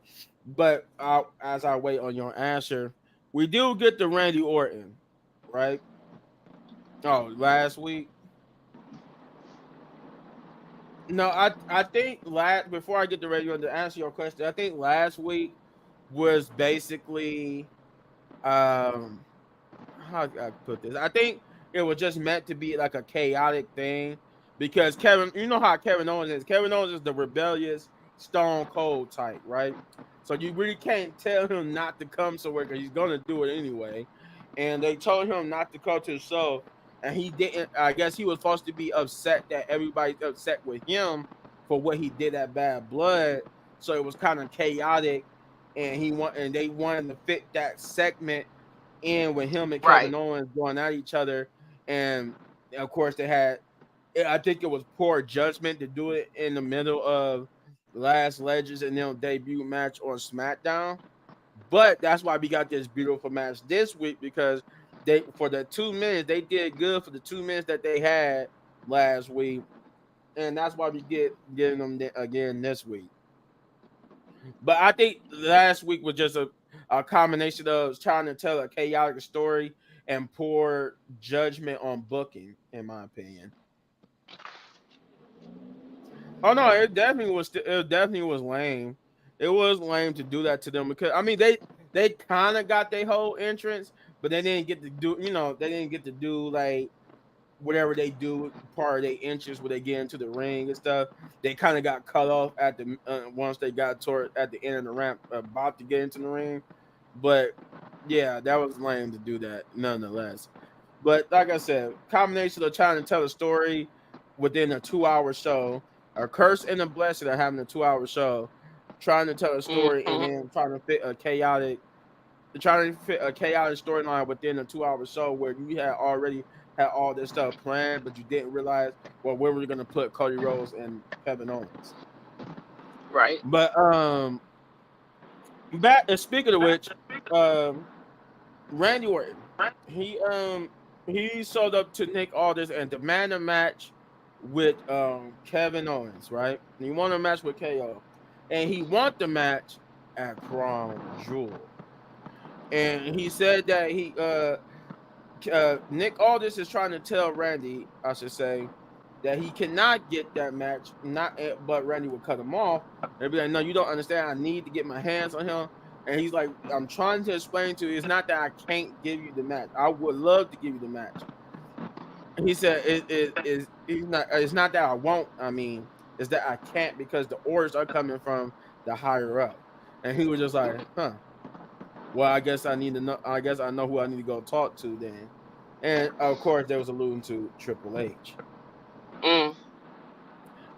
but as I wait on your answer, we do get the Randy Orton, right? Oh, last week. No, I think last before I get the radio to answer your question, I think last week was basically how I put this. I think it was just meant to be like a chaotic thing because Kevin, you know how Kevin Owens is. Kevin Owens is the rebellious Stone Cold type, right? So you really can't tell him not to come somewhere because he's gonna do it anyway. And they told him not to come to the show, and he didn't. I guess he was supposed to be upset that everybody's upset with him for what he did at Bad Blood. So it was kind of chaotic, and they wanted to fit that segment in with him and Kevin Right. Owens going at each other, and of course they had. I think it was poor judgment to do it in the middle of Last Legends and their debut match on SmackDown. But that's why we got this beautiful match this week because they for the 2 minutes they did good for the 2 minutes that they had last week, and that's why we getting them again this week. But I think last week was just a combination of trying to tell a chaotic story and poor judgment on booking, in my opinion. Oh no, it definitely was. It definitely was lame. It was lame to do that to them because I mean they kind of got their whole entrance, but they didn't get to do. They didn't get to do like whatever they do part of their entrance where they get into the ring and stuff. They kind of got cut off at the once they got toward at the end of the ramp about to get into the ring. But yeah, that was lame to do that nonetheless. But like I said, combination of trying to tell a story within a 2 hour show, a curse and a blessing of having a 2 hour show, trying to tell a story and Mm-hmm. then trying to fit a chaotic storyline within a 2 hour show where you had already had all this stuff planned, but you didn't realize where we're gonna put Cody Rhodes and Kevin Owens. Right. But back speaking of which, um Randy Orton, he he showed up to Nick Aldis and demand a match with Kevin Owens, right? He wanted a match with KO. And he want the match at Crown Jewel. And he said that Nick Aldis is trying to tell Randy, I should say, that he cannot get that match, not but Randy would cut him off and be like, "No, you don't understand. I need to get my hands on him." And he's like, "I'm trying to explain to you. It's not that I can't give you the match. I would love to give you the match." And he said, It's not that I won't. I mean, it's that I can't because the orders are coming from the higher up." And he was just like, "Huh." Well, I guess I need to know. I guess I know who I need to go talk to then. And of course, there was alluding to Triple H. Mm.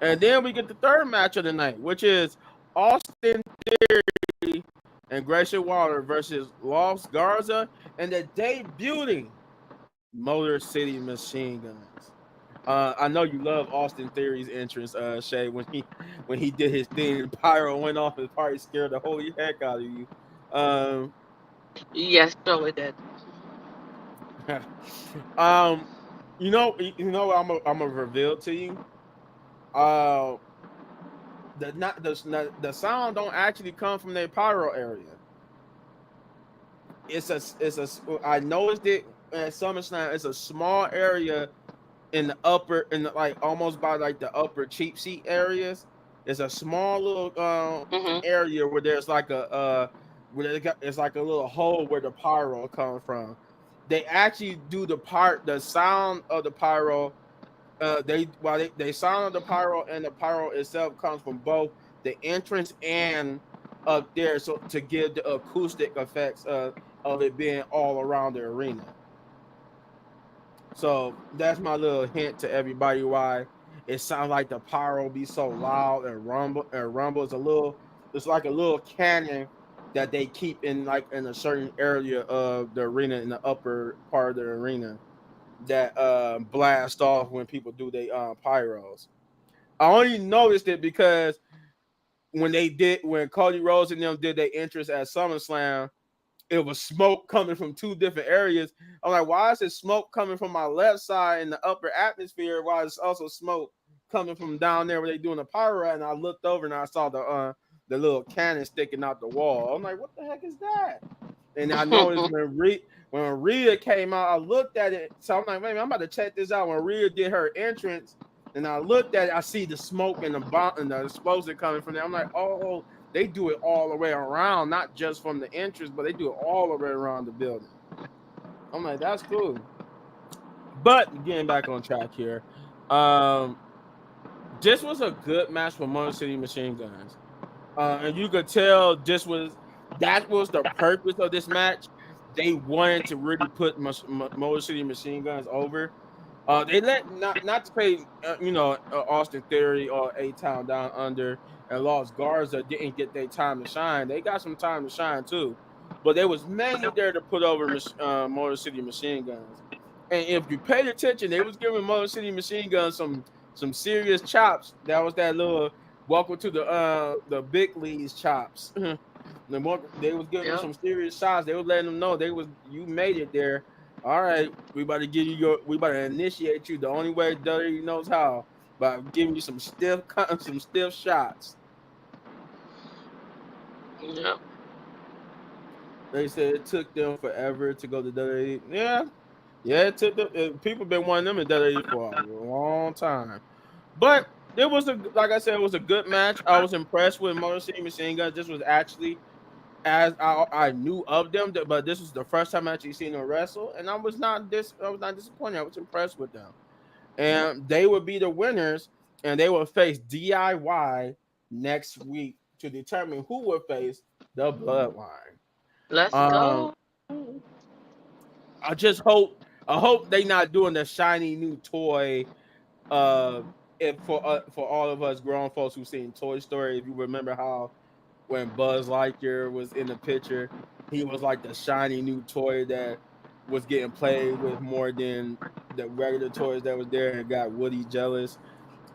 And then we get the third match of the night, which is Austin Theory and Grayson Waller versus Los Garza and the debuting Motor City Machine Guns. I know you love Austin Theory's entrance, Shay, when he did his thing and Pyro went off and probably scared the holy heck out of you. Um, Yes, so it did. um, what I'm gonna reveal to you. Uh, the sound don't actually come from their pyro area. It's a I noticed it at SummerSlam. It's a small area in the upper like almost by like the upper cheap seat areas. It's a small little Mm-hmm. area where there's like it's like a little hole where the pyro comes from. They actually do the sound of the pyro. They sound of the pyro and the pyro itself comes from both the entrance and up there, so to give the acoustic effects of it being all around the arena. So that's my little hint to everybody why it sounds like the pyro be so loud and rumble. It's like a little cannon that they keep in like in a certain area of the arena in the upper part of the arena that blast off when people do their pyros. I only noticed it because when Cody Rhodes and them did their entrance at SummerSlam, it was smoke coming from two different areas. I'm like, why is it smoke coming from my left side in the upper atmosphere? While it's also smoke coming from down there where they doing the pyro at? And I looked over and I saw the little cannon sticking out the wall. I'm like, what the heck is that? And I noticed when Rhea came out, I looked at it. So I'm like, wait, I'm about to check this out. When Rhea did her entrance, and I looked at it, I see the smoke and the bomb and the explosion coming from there. I'm like, oh, they do it all the way around, not just from the entrance, but they do it all the way around the building. I'm like, that's cool. But getting back on track here, um, this was a good match for Motor City Machine Guns. And you could tell that was the purpose of this match. They wanted to really put Motor City Machine Guns over. They let not to say Austin Theory or A Town Down Under and Lost Garza didn't get their time to shine. They got some time to shine too, but there was mainly there to put over Motor City Machine Guns. And if you paid attention, they was giving Motor City Machine Guns some serious chops. That was that little welcome to the big leagues chops. They was giving them Yep. some serious shots. They was letting them know you made it there. All right, we about to initiate you the only way WWE knows how by giving you some stiff shots. Yep. They said it took them forever to go to WWE. Yeah, yeah, it took them. People been wanting them in WWE for a long time. But it was like I said, it was a good match. I was impressed with Motor City Machine Guns. This was actually as I knew of them, but this was the first time I actually seen them wrestle, and I was not disappointed. I was impressed with them, and they would be the winners, and they will face DIY next week to determine who will face the Bloodline. Let's Um, go. I just hope they not doing the shiny new toy. If for all of us grown folks who've seen Toy Story, if you remember how when Buzz Lightyear was in the picture, he was like the shiny new toy that was getting played with more than the regular toys that was there and got Woody jealous.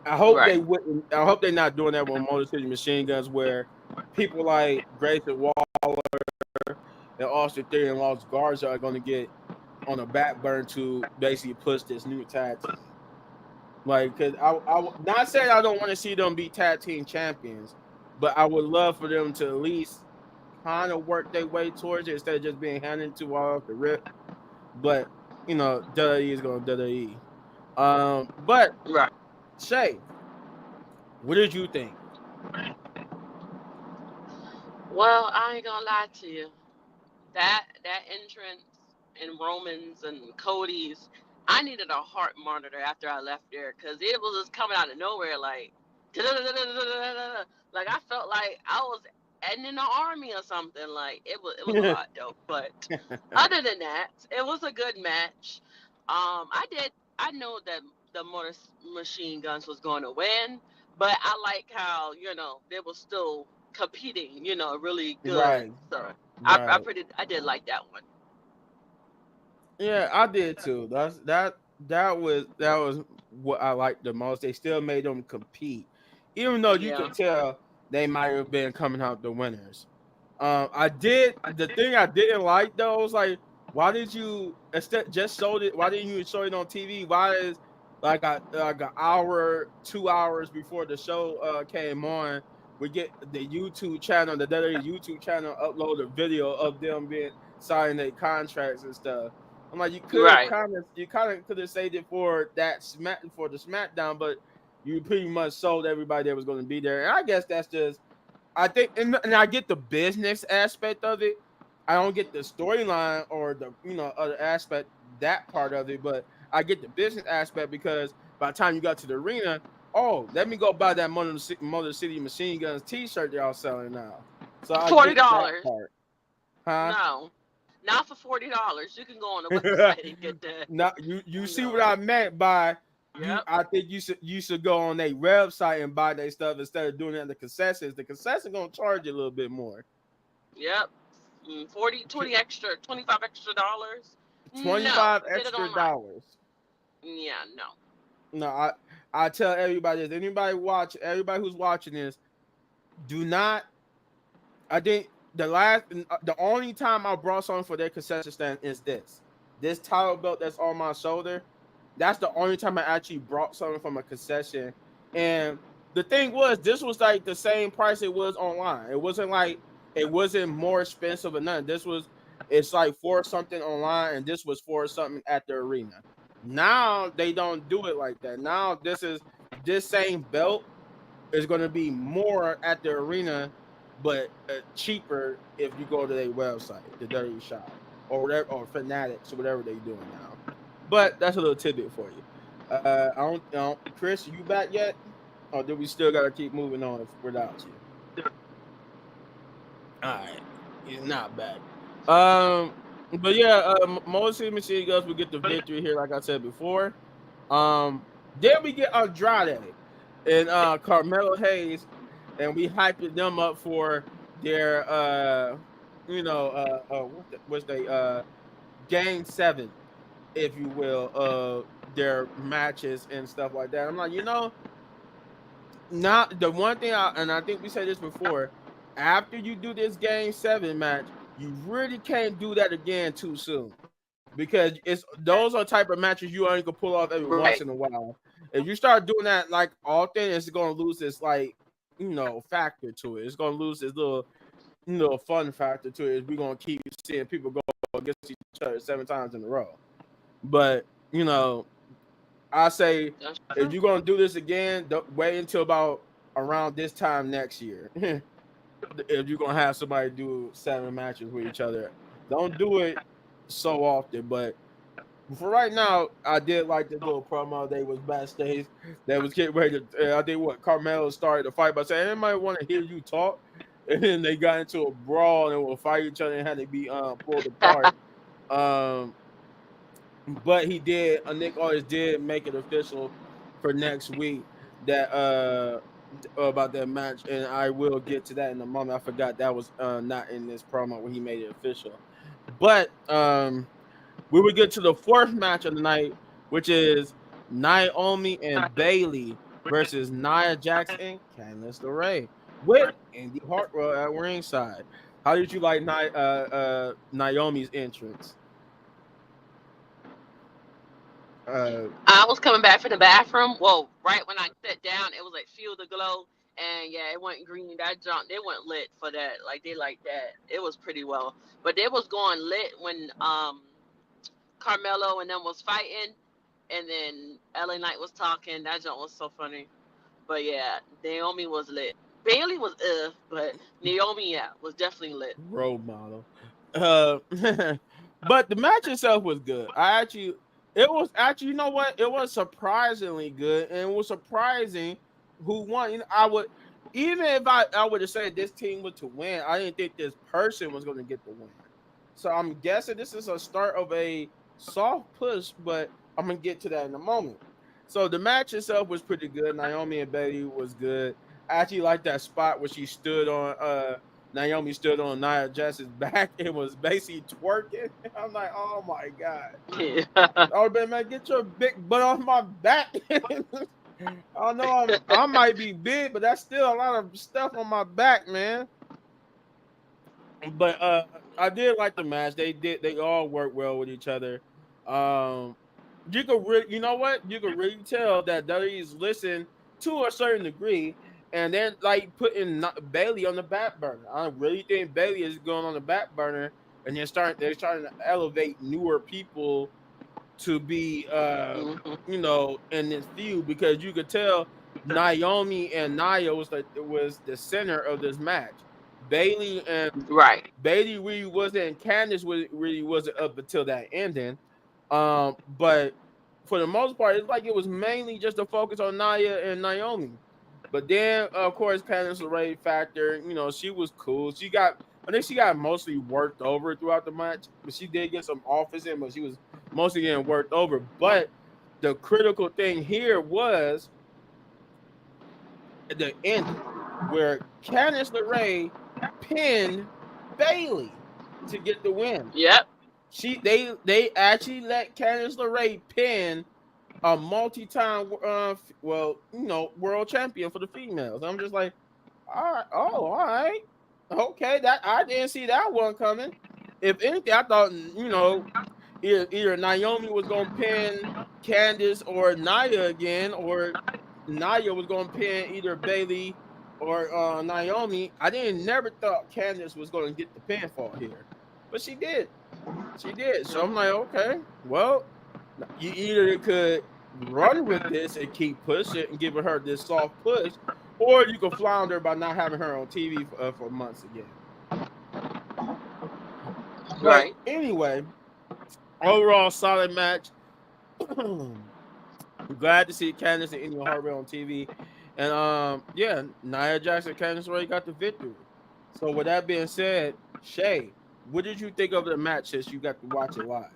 I hope they Right. wouldn't. I hope they're not doing that with Motor City Machine Guns, where people like Grayson Waller and Austin Theory and Lost Garza are going to get on a back burn to basically push this new tag team. Like, cause not saying I don't want to see them be tag team champions, but I would love for them to at least kind of work their way towards it instead of just being handed to all off the rip. But WWE is going to WWE. But Right. Shay, what did you think? Well, I ain't gonna lie to you. That entrance in Romans and Cody's, I needed a heart monitor after I left there because it was just coming out of nowhere, like, like I felt like I was in the army or something. Like it was a lot though. But other than that, it was a good match. I know that the Motor Machine Guns was going to win, but I like how they were still competing, really good. Right, So right. I did like that one. Yeah, I did too. That was what I liked the most. They still made them compete, even though you Yeah. could tell they might have been coming out the winners. I did the thing I didn't like though was like, why did you instead just show it? Why didn't you show it on TV? Why is like an hour, 2 hours before the show came on, we get the YouTube channel, the WWE YouTube channel, upload a video of them being signing their contracts and stuff. I'm like, Right. you kind of could have saved it for the SmackDown, but you pretty much sold everybody that was going to be there. And I guess that's just I think, and I get the business aspect of it. I don't get the storyline or the other aspect that part of it, but I get the business aspect because by the time you got to the arena, oh, let me go buy that Motor City Machine Guns T-shirt y'all selling now. So I forty get that dollars. part, huh? No, not for $40. You can go on the website and get that. Now you see what No. I meant by you. Yep. I think you should go on their website and buy their stuff instead of doing it at the concessions. The concession gonna charge you a little bit more. Yep. 40, 20 extra, 25 extra dollars. No, 25 get it extra online. dollars. Yeah, no. No, I tell everybody, if everybody who's watching this, do not. I think the only time I brought something for their concession stand is this title belt that's on my shoulder. That's the only time I actually brought something from a concession. And the thing was, this was like the same price it was online. It wasn't more expensive or nothing. It's like for something online, and this was for something at the arena. Now they don't do it like that. Now this same belt is going to be more at the arena, but cheaper if you go to their website, the Dirty Shop, or whatever, or Fanatics, or whatever they're doing now. But that's a little tidbit for you. I don't, Chris, you back yet? Or do we still got to keep moving on without you? All right, he's not back. But yeah, Motor City Machine Guns will get the victory here, like I said before. Then we get Andrade and Carmelo Hayes, and we hyped them up for their what's they game 7, if you will, their matches and stuff like that. I'm like, not the one thing I think we said this before, after you do this game 7 match, you really can't do that again too soon. Because those are type of matches you only can pull off every once Right. in a while. If you start doing that like often, it's gonna lose this factor to it. It's gonna lose this little fun factor to it is we're gonna keep seeing people go against each other 7 times in a row. But I say That's if true. you're gonna do this again, don't wait until about around this time next year. If you're gonna have somebody do 7 matches with each other, don't do it so often. But for right now, I did like the little promo. They was backstage. They was getting ready to. I think what Carmelo started the fight by saying, "Anybody want to hear you talk?" And then they got into a brawl and will fight each other and had to be pulled apart. Um, but he did. Nick always did make it official for next week that about that match, and I will get to that in a moment. I forgot that was not in this promo when he made it official. But we would get to the fourth match of the night, which is Naomi and Bailey versus Nia Jax and Candice LeRae with Indy Hartwell at ringside. How did you like Naomi's entrance? Uh, I was coming back from the bathroom. Well, right when I sat down, it was like feel the glow, and yeah, it went green. That jump, they went lit for that. Like they like that. It was pretty well, but they was going lit when Carmelo and them was fighting, and then LA Knight was talking. That jump was so funny. But yeah, Naomi was lit. Bailey was but Naomi, yeah, was definitely lit. role model. Uh, but the match itself was good. It was actually, you know what? It was surprisingly good, and it was surprising who won. I would, even if I would have said this team was to win, I didn't think this person was going to get the win. So I'm guessing this is a start of a soft push, but I'm gonna get to that in a moment. So the match itself was pretty good. Naomi and Betty was good. I actually like that spot where she stood on Naomi stood on Nia Jax's back and was basically twerking. I'm like, oh my god. Yeah. I would been, man, get your big butt off my back. I know I might be big, but that's still a lot of stuff on my back, man. But I did like the match. They all work well with each other. Um you could really, you know what? You could really tell that WWE's listen to a certain degree, and then like putting Bailey on the back burner. I really think Bailey is going on the back burner, and they're starting to elevate newer people to be Hmm. in this feud, because you could tell Naomi and Nia was the center of this match. Bailey and Right. Bailey really wasn't, and Candice really wasn't up until that ending. But for the most part, it's like it was mainly just a focus on Nia and Naomi. But then, of course, Candice LeRae factor, she was cool. I think she got mostly worked over throughout the match, but she did get some offense in, but she was mostly getting worked over. But the critical thing here was the ending, where Candice LeRae pinned Bailey to get the win. Yep. They actually let Candice LeRae pin a multi-time world champion for the females. I'm just like, all right, all right, okay, that I didn't see that one coming. If anything, I thought either Naomi was gonna pin Candice or Nia again, or Nia was gonna pin either Bailey or Naomi. I didn't never thought Candice was gonna get the pinfall here, but she did. She did. So I'm like, okay, well, you either could run with this and keep pushing and giving her this soft push, or you could flounder by not having her on TV for months again. But Right. anyway, overall solid match. Glad to see Candice and Indy Hartwell on TV. And yeah, Nia Jackson, Candice already got the victory. So with that being said, Shay, what did you think of the match since you got to watch it live?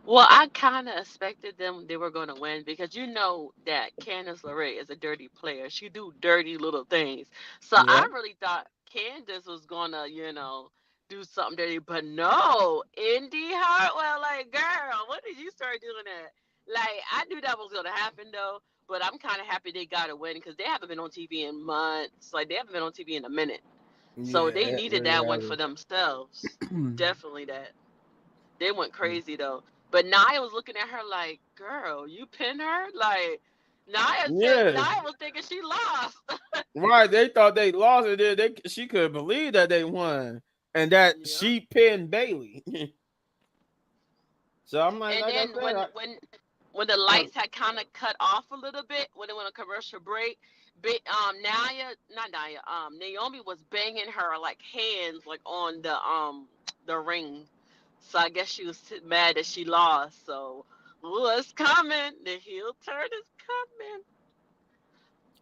Well, I kind of expected them they were going to win because you know that Candice LeRae is a dirty player. She do dirty little things. So Yeah. I really thought Candice was going to, do something dirty, but no. Indy Hartwell, like, girl, when did you start doing that? Like, I knew that was going to happen though, but I'm kind of happy they got a win because they haven't been on TV in months. Like, they haven't been on TV in a minute. So Yeah, they it needed really that one for hasn't. themselves. Definitely that. They went crazy though. But Nia was looking at her like, girl, you pin her? Like, Naya said Yeah, Naya was thinking she lost. right. They thought they lost, and then she couldn't believe that they won, and that Yeah. she pinned Bailey. So I'm And like I then said, when the I, lights had kind of cut off a little bit when they went on commercial break, Naya, not Naya, Naomi was banging her like hands like on the ring. So I guess she was mad that she lost. So what's coming? The heel turn is coming.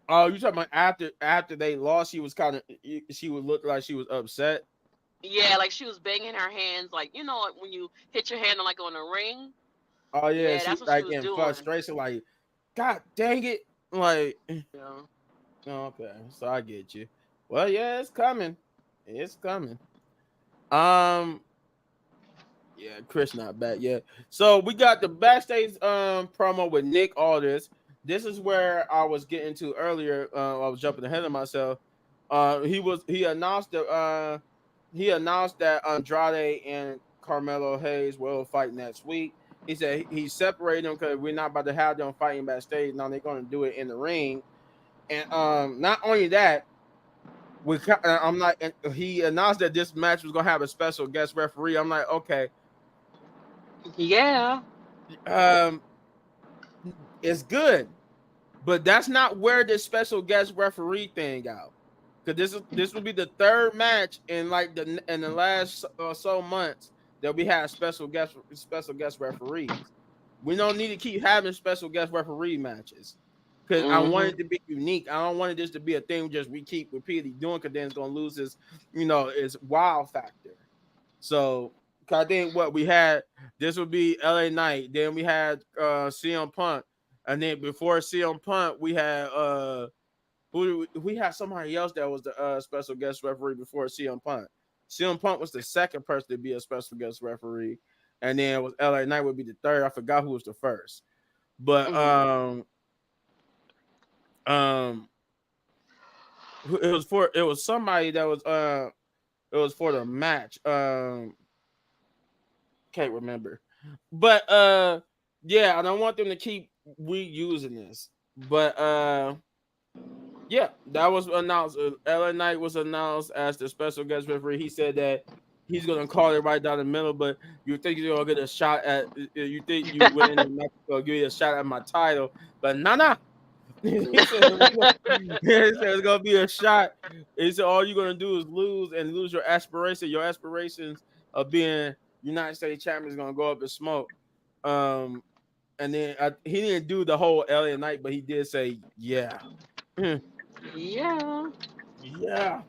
oh, you talking about after they lost? She would look like she was upset. Yeah, like she was banging her hands, like like when you hit your hand on like on a ring. Oh yeah, Yeah, she that's what she like was in doing. frustration, like God dang it, like Yeah. okay, so I get you. Well, yeah, it's coming, it's coming. Um, yeah, Chris not back yet. So we got the backstage promo with Nick Aldis. This is where I was getting to earlier. I was jumping ahead of myself. He announced that Andrade and Carmelo Hayes will fight next week. He said he's separating them because we're not about to have them fighting backstage. Now they're going to do it in the ring. And not only that, I'm like, and he announced that this match was going to have a special guest referee. I'm like, okay, Yeah. um, it's good, but that's not where this special guest referee thing out. Because this will be the third match in the last so months that we have special guest referees. We don't need to keep having special guest referee matches because I want Mhm. it to be unique. I don't want this to be a thing just we keep repeatedly doing because then it's gonna lose its wow factor. So I think what we had this would be LA Knight, then we had CM Punk, and then before CM Punk we had we had somebody else that was the special guest referee before CM Punk. CM Punk was the second person to be a special guest referee, and then it was LA Knight would be the third. I forgot who was the first, but Mhm. um it was somebody that was it was for the match. Can't remember. But yeah, I don't want them to keep reusing this. But yeah, that was announced. LA Knight was announced as the special guest referee. He said that he's gonna call it right down the middle, but you think you're gonna get a shot at you think you win and Mexico give you a shot at my title, but nah. he said it's gonna be a shot. He said all you're gonna do is lose and lose your aspiration. Your aspirations of being United States champion is gonna go up in smoke. Um, and then he didn't do the whole LA Knight, but he did say yeah. Yeah. Yeah.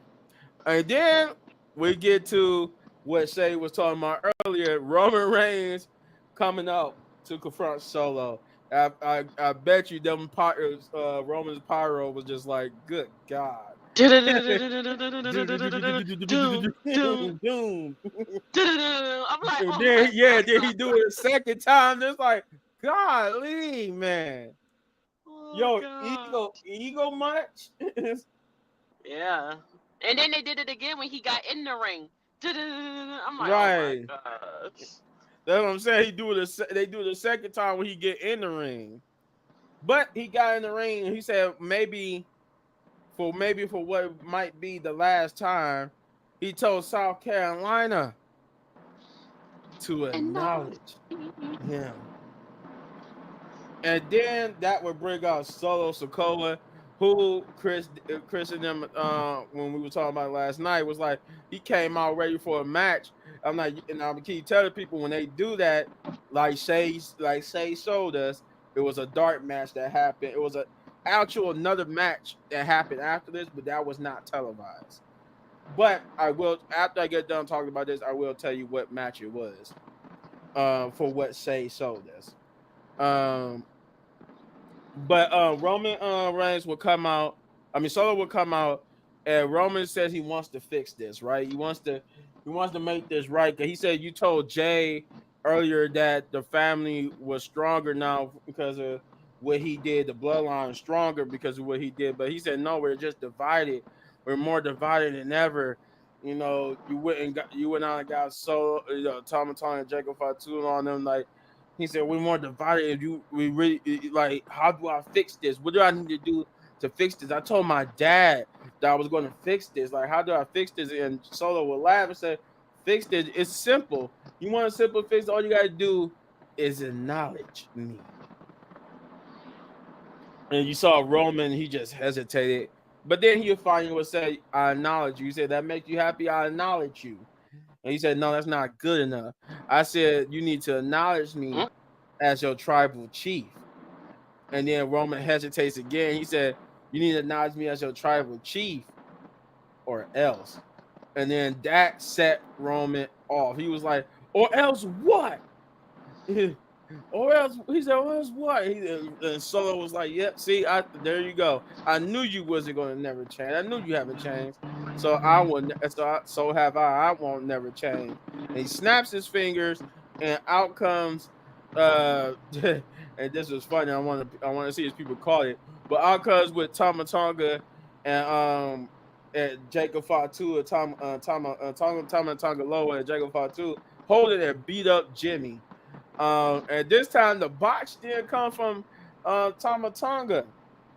And then we get to what Shay was talking about earlier, Roman Reigns coming out to confront Solo. I bet you them Roman's pyro was just like, good God. Doom, doom, Doom. I'm like, And oh then my yeah, then he do it a second time. It's like, golly, man. oh Yo, god. ego much? Yeah. And then they did it again when he got in the ring. I'm like, oh my Right. god. That's what I'm saying. They do it the second time when he get in the ring. But he got in the ring and he said maybe for what might be the last time, he told South Carolina to And not acknowledge him. And then that would bring out Solo Sokola, who Chris and them when we were talking about last night was like he came out ready for a match. I'm like, and I'm keep telling people when they do that, like Shay showed us, it was a dark match that happened. It was a actual another match that happened after this, but that was not televised. But I will after I get done talking about this, I will tell you what match it was. For what Shay showed us. Um, but Roman Reigns will come out. I mean, Solo will come out, and Roman says he wants to fix this, right? He wants to make this right. Cause he said you told Jay earlier that the family was stronger now because of what he did. The bloodline is stronger because of what he did. But he said no, we're just divided. We're more divided than ever. You went out and got Solo, Tom and Jacob Fatu on them like He said, we're more divided. If you we really like, how do I fix this? What do I need to do to fix this? I told my dad that I was going to fix this. Like, how do I fix this? And Solo would laugh and say, fix this. It's simple. You want a simple fix? All you gotta do is acknowledge me. And you saw Roman, he just hesitated. But then he'll finally would say, I acknowledge you. He said, that makes you happy? I acknowledge you. And he said, no, that's not good enough. I said, you need to acknowledge me as your tribal chief. And then Roman hesitates again. He said, you need to acknowledge me as your tribal chief or else. And then that set Roman off. He was like, or else what? Or else, he said, or else what? And Solo was like, yep, see, there you go. I knew you wasn't going to never change. I knew you haven't changed. So I wouldn't, so have I won't never change. And he snaps his fingers, and out comes, and this was funny. I want to see as people call it, but out comes with Tama Tonga and Jacob Fatu and Tama Loa and Jacob Fatu holding and beat up Jimmy. And this time the box didn't come from Tama Tonga.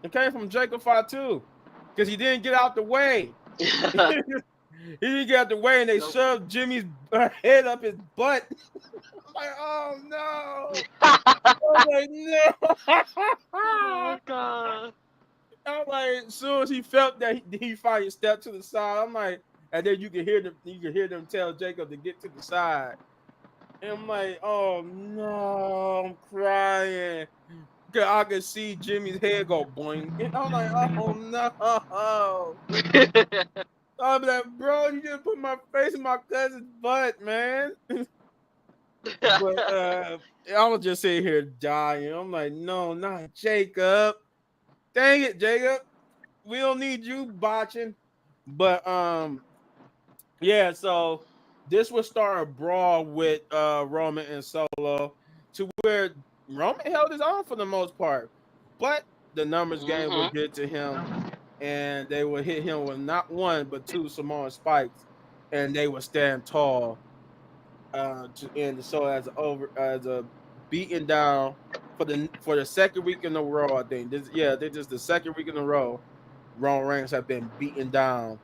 It came from Jacob Fatu because he didn't get out the way. He didn't get out the way, and they shoved Jimmy's head up his butt. I'm like, oh no! I'm like, no! Oh God! I'm like, as soon as he felt that he finally stepped to the side, I'm like, and then you can hear them tell Jacob to get to the side. And I'm like, oh no, I'm crying. I could see Jimmy's head go boing. And I'm like, oh no. I'm like, bro, you just put my face in my cousin's butt, man. But I was just sitting here dying. I'm like, no, not Jacob. Dang it, Jacob. We don't need you botching. But yeah, so this would start a brawl with Roman and Solo to where Roman held his own for the most part. But the numbers game would get to him, and they would hit him with not one but two Samoan spikes, and they would stand tall to end the show as a beaten down for the second week in a row. I think they just the second week in a row. Roman Reigns have been beaten down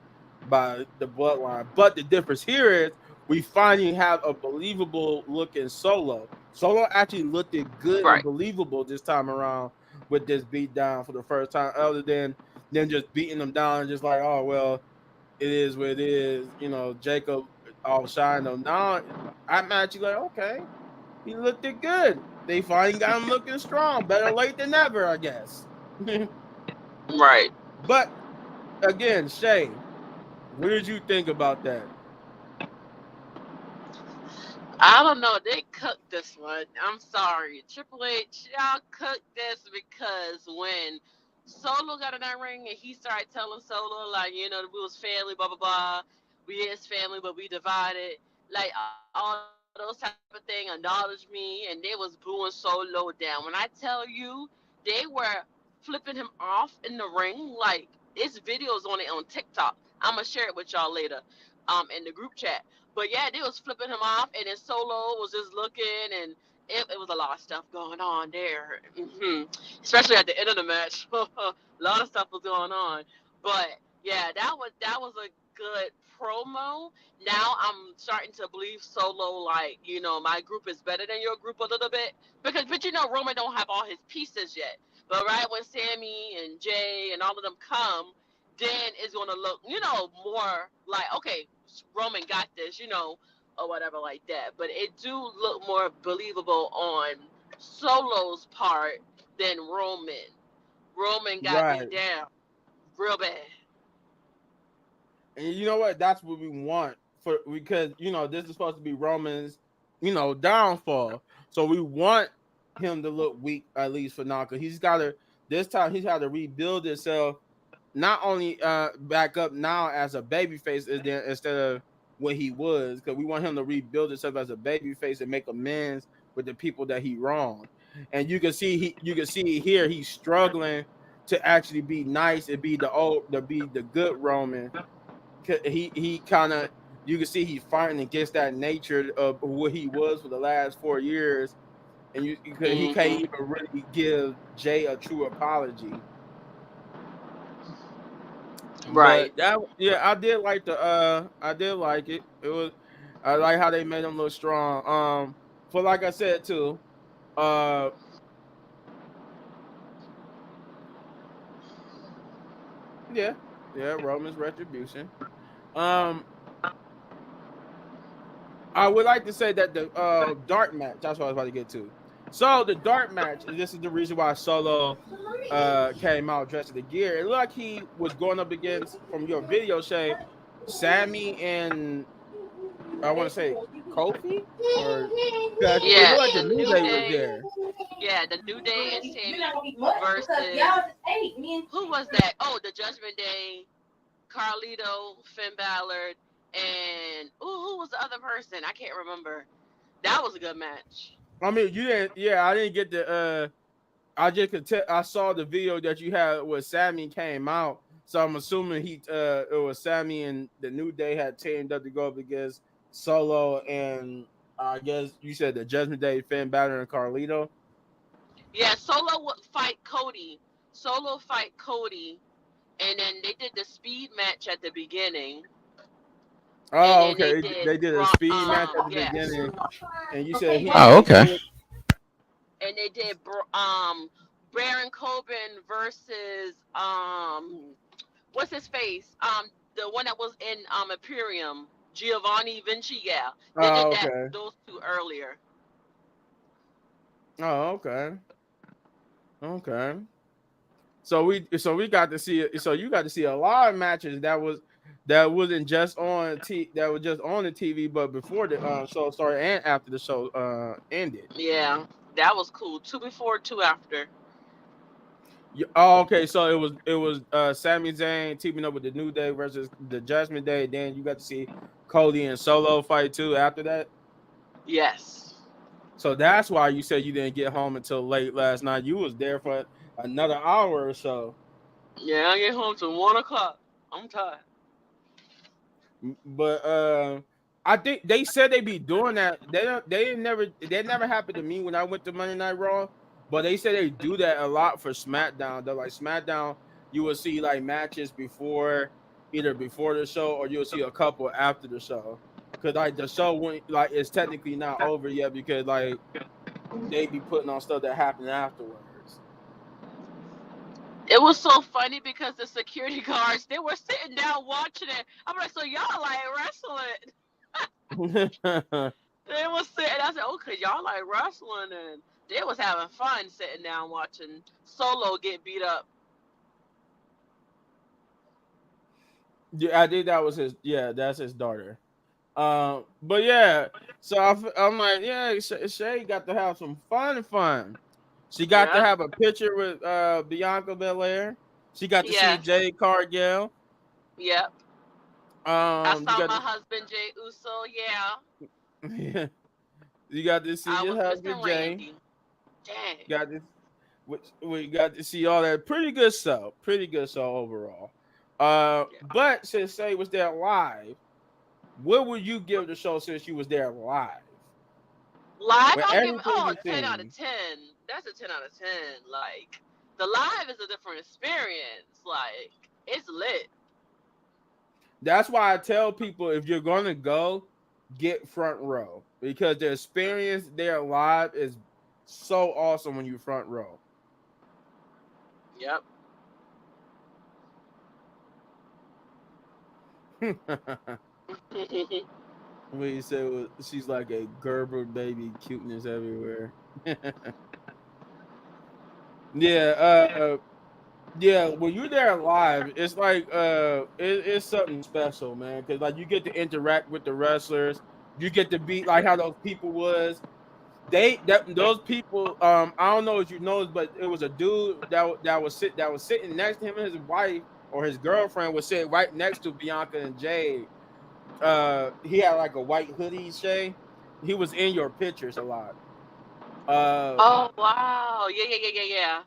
by the bloodline. But the difference here is we finally have a believable looking Solo. Solo actually looked good and believable this time around with this beat down for the first time, other than just beating them down and just like, oh well, it is what it is. You know, Jacob all shine them. Now I'm actually like, okay, he looked good. They finally got him looking strong. Better late than never, I guess. Right. But again, Shay, what did you think about that? I don't know. They cooked this one. I'm sorry. Triple H, y'all cooked this because when Solo got in that ring and he started telling Solo, like, you know, we was family, blah, blah, blah. We is family, but we divided. Like, all those type of thing, acknowledge me, and they was booing Solo down. When I tell you, they were flipping him off in the ring. Like, it's videos on it on TikTok. I'm going to share it with y'all later in the group chat. But yeah, they was flipping him off, and then Solo was just looking, and it was a lot of stuff going on there. Especially at the end of the match, a lot of stuff was going on. But yeah, that was a good promo. Now I'm starting to believe Solo, like, you know, my group is better than your group a little bit, but you know Roman don't have all his pieces yet. But right when Sammy and Jay and all of them come, then it's gonna look, you know, more like, okay, Roman got this, you know, or whatever like that. But it do look more believable on Solo's part than Roman. Roman got Right. beat down real bad. And you know what? That's what we want because you know this is supposed to be Roman's, you know, downfall. So we want him to look weak at least for now because he's got to this time he's had to rebuild himself, not only back up now as a baby face instead of what he was, because we want him to rebuild himself as a baby face and make amends with the people that he wronged. And you can see here he's struggling to actually be nice and be the good Roman. He kind of, you can see he's fighting against that nature of what he was for the last 4 years, and you because he can't Hmm. even really give Jay a true apology. But Right. that yeah, I did like it. It was I like how they made him look strong. For like I said too, uh yeah, yeah, Roman's retribution. Um I would like to say that the dart match, that's what I was about to get to. So the dart match, and this is the reason why Solo came out dressed in the gear. It looked like he was going up against from your video, Shay, Sammy and I want to say Kofi or it Yeah, looked like the the New New Day was Day. there. Yeah, the New Day and Sammy versus who was that? Oh, the Judgment Day, Carlito, Finn Balor, and who was the other person? I can't remember. That was a good match. I mean, you didn't. Yeah, I didn't get the. I just could tell. I saw the video that you had where Sammy came out, so I'm assuming it was Sammy and the New Day had teamed up to go up against Solo and I guess you said the Judgment Day, Finn Balor and Carlito. Yeah, Solo would fight Cody. Solo fight Cody, and then they did the speed match at the beginning, and Oh, then they okay. did They did a speed match at the yeah, beginning, and you said Oh, he okay. did. and they did Baron Corbin versus what's his face? The one that was in Imperium, Giovanni Vinci. Yeah, they did Oh, that. okay. Those two earlier. Oh, okay. Okay. So we got to see it. So you got to see a lot of matches that wasn't just on that was just on the TV, but before the show started and after the show ended. Yeah, that was cool. Two before, two after. Oh, okay. So it was Sami Zayn teaming up with the New Day versus the Judgment Day. Then you got to see Cody and Solo fight too after that. Yes. So that's why you said you didn't get home until late last night. You was there for another hour or so. Yeah, I get home to 1 o'clock. I'm tired. But I think they said they be doing that. They never happened to me when I went to Monday Night Raw, but they said they do that a lot for SmackDown. They're like SmackDown, you will see like matches before either before the show or you'll see a couple after the show. Cause like the show went like it's technically not over yet because like they be putting on stuff that happened afterwards. It was so funny because the security guards they were sitting down watching it. I'm like, so y'all like wrestling? They was sitting. I said, okay, y'all like wrestling, and they was having fun sitting down watching Solo get beat up. Yeah, I think that was his. Yeah, that's his daughter. But yeah, so I'm like, yeah, Shay got to have some fun. She got to Yep. have a picture with Bianca Belair. She got to see Yes. Jade Cargill. Yep. I You saw got my to, husband Jay Uso. Yeah. you got to see I your was husband missing Jay. Randy. Dang. Got to, we got to see all that pretty good stuff. Pretty good stuff overall. Yeah. But since Shay was there live, what would you give the show since you was there live? Live, With I'll give it everything you 10 out of seen. 10. That's a 10 out of 10. Like the live is a different experience. Like it's lit. That's why I tell people if you're gonna go, get front row because the experience there live is so awesome when you front row. Yep. When you say she's like a Gerber baby, cuteness everywhere. Yeah, yeah. When you're there live, it's like it's something special, man. Because like you get to interact with the wrestlers, you get to be like how those people was. Those people I don't know if you know, but it was a dude that was sitting next to him and his wife or his girlfriend was sitting right next to Bianca and Jade. He had like a white hoodie, Shay. He was in your pictures a lot. Uh Oh wow. Yeah, yeah, yeah, yeah, yeah.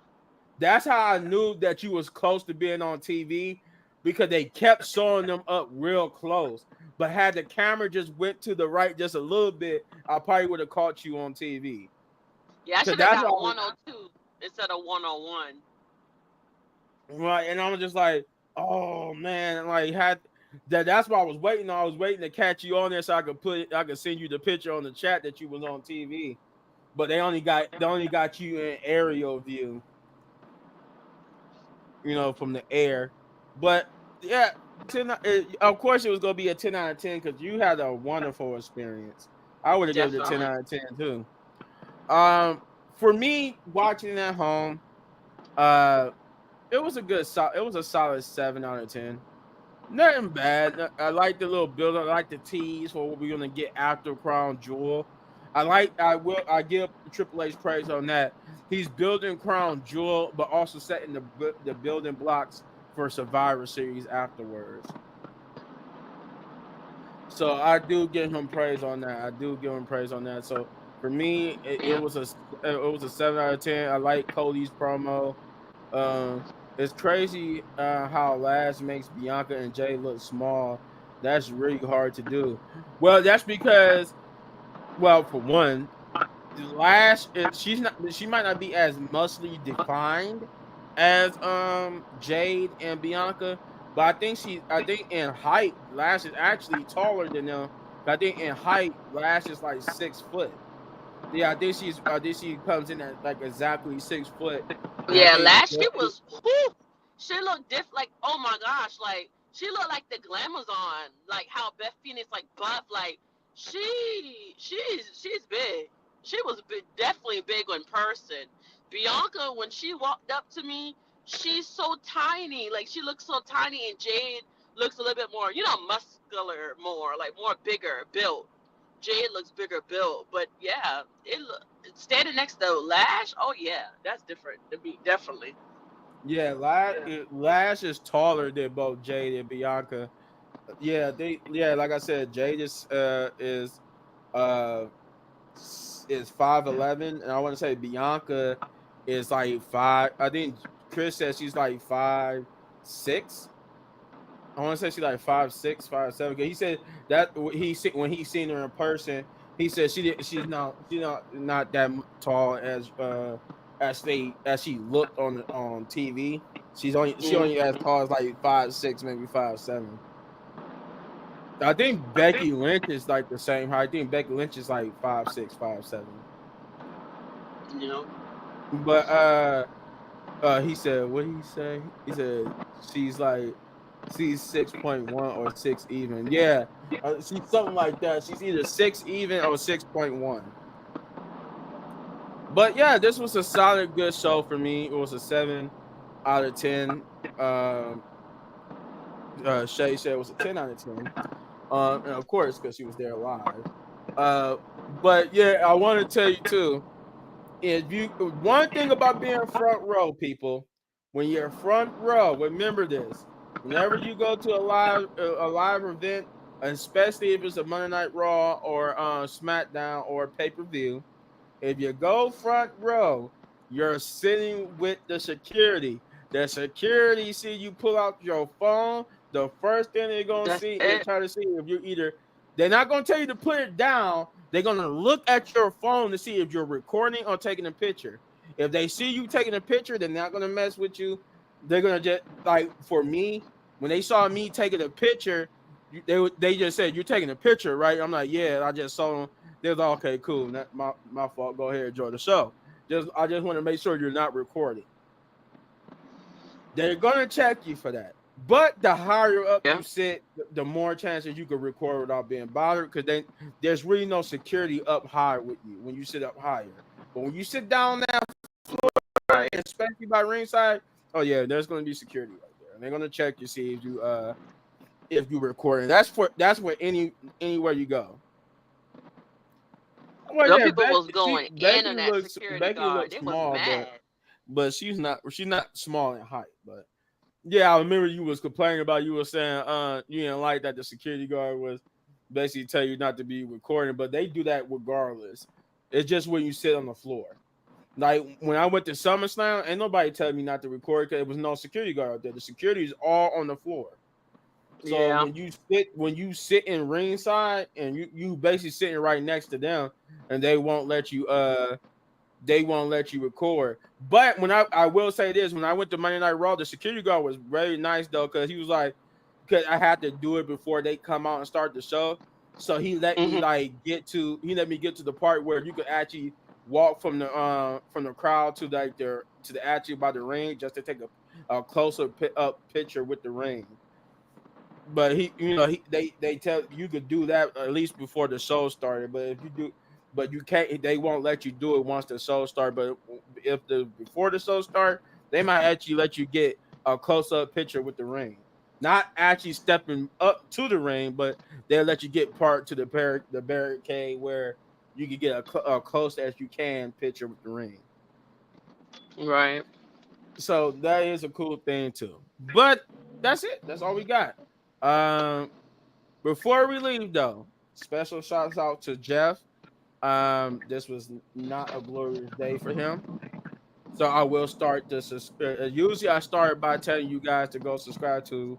that's how I knew that you was close to being on TV because they kept showing them up real close. But had the camera just went to the right just a little bit, I probably would have caught you on TV. Yeah, I Cause should have that's what got I was 102 instead of 101. right, and I was just like, oh man, like had that. That's why I was waiting. I was waiting to catch you on there so I could send you the picture on the chat that you was on TV. But they only got you in aerial view, from the air. But yeah, of course it was gonna be a 10 out of 10 because you had a wonderful experience. I would have given it a 10 Definitely. out of 10 too. Um, for me, watching it at home, uh, it was a solid 7 out of 10. Nothing bad. I like the little build. I like the tease for what we're gonna get after Crown Jewel. I give Triple H praise on that. He's building Crown Jewel, but also setting the building blocks for Survivor Series afterwards. So I do give him praise on that. I do give him praise on that. So for me, it Yeah. was a 7 out of 10. I like Cody's promo. Um, it's crazy how Lash makes Bianca and Jay look small. That's really hard to do. Well, that's because, well, for one, Lash she might not be as muscly defined as Jade and Bianca, but I think in height Lash is actually taller than them. I think in height Lash is like 6 foot. Yeah, I think she comes in at like exactly 6 foot, and I Yeah, think last she was whew, she looked different. Like, oh my gosh, like she looked like the Glamazon, like how Beth Phoenix like buff, like she's big. She was definitely big in person. Bianca, when she walked up to me, she's so tiny. Like she looks so tiny, and Jade looks a little bit more, muscular, more like more bigger built. Jade looks bigger built, but yeah, standing next to Lash. Oh yeah, that's different to me, definitely. yeah, Lash is taller than both Jade and Bianca. Yeah, like I said, Jade uh is 5'11", and I want to say Bianca is like five. I think Chris says she's like 5'6". I want to say she's like 5'6", 5'7". He said that when he seen her in person, he said she's not that tall as she looked on TV. She only as Mm-hmm. tall as like 5'6", maybe 5'7". I think Becky Lynch is like the same height. I think Becky Lynch is like 5'6", 5'7". You know. But he said, what did he say? He said she's 6.1 or six even. Yeah, she's something like that. She's either six even or 6.1. But yeah, this was a solid good show for me. It was a 7 out of 10. Um, Shay said it was a 10 out of 10. And of course, because she was there live. Uh, but yeah, I want to tell you too. If you One thing about being front row, people, when you're front row, remember this: whenever you go to a live event, especially if it's a Monday Night Raw or SmackDown or pay-per-view, if you go front row, you're sitting with the security. The security see you pull out your phone. The first thing they're gonna That's see is it. try to see if you're either. They're not gonna tell you to put it down. They're gonna look at your phone to see if you're recording or taking a picture. If they see you taking a picture, they're not gonna mess with you. They're gonna just like for me when they saw me taking a picture, they just said you're taking a picture, right? I'm like, yeah. I just saw them. They was like, okay, cool. Not my fault. Go ahead, enjoy the show. I just want to make sure you're not recording. They're gonna check you for that. But the higher up Yeah. you sit, the more chances you can record without being bothered. Because then there's really no security up high with you when you sit up higher. But when you sit down that floor, Right. especially by ringside, oh yeah, there's gonna be security right there, and they're gonna check you see if you recording. That's for anywhere you go. Well, Some yeah, people was going in on Becky that looks security Becky guard. looks They was small, but mad. she's not small in height. But yeah, I remember you was complaining about you were saying you didn't like that the security guard was basically tell you not to be recording, but they do that regardless. It's just when you sit on the floor. Like when I went to SummerSlam, ain't nobody telling me not to record because there was no security guard out there. The security is all on the floor. So Yeah. when you sit in ringside and you basically sitting right next to them, and they won't let you record. But I will say this, when I went to Monday Night Raw, the security guard was very nice though, because he was like, because I had to do it before they come out and start the show. So Hmm. he let me get to the part where you could actually walk from the crowd to like to the actually by the ring just to take a closer up picture with the ring. But they tell you could do that at least before the show started. But if you do, but you can't. They won't let you do it once the show start. But if the before the show start, they might actually let you get a close up picture with the ring. Not actually stepping up to the ring, but they'll let you get part to the barricade where you can get a close as you can picture with the ring. Right. So that is a cool thing too. But that's it. That's all we got. Um, Before we leave, though, special shouts out to Jeff. This was not a glorious day for him, so I will start this. Usually, I start by telling you guys to go subscribe to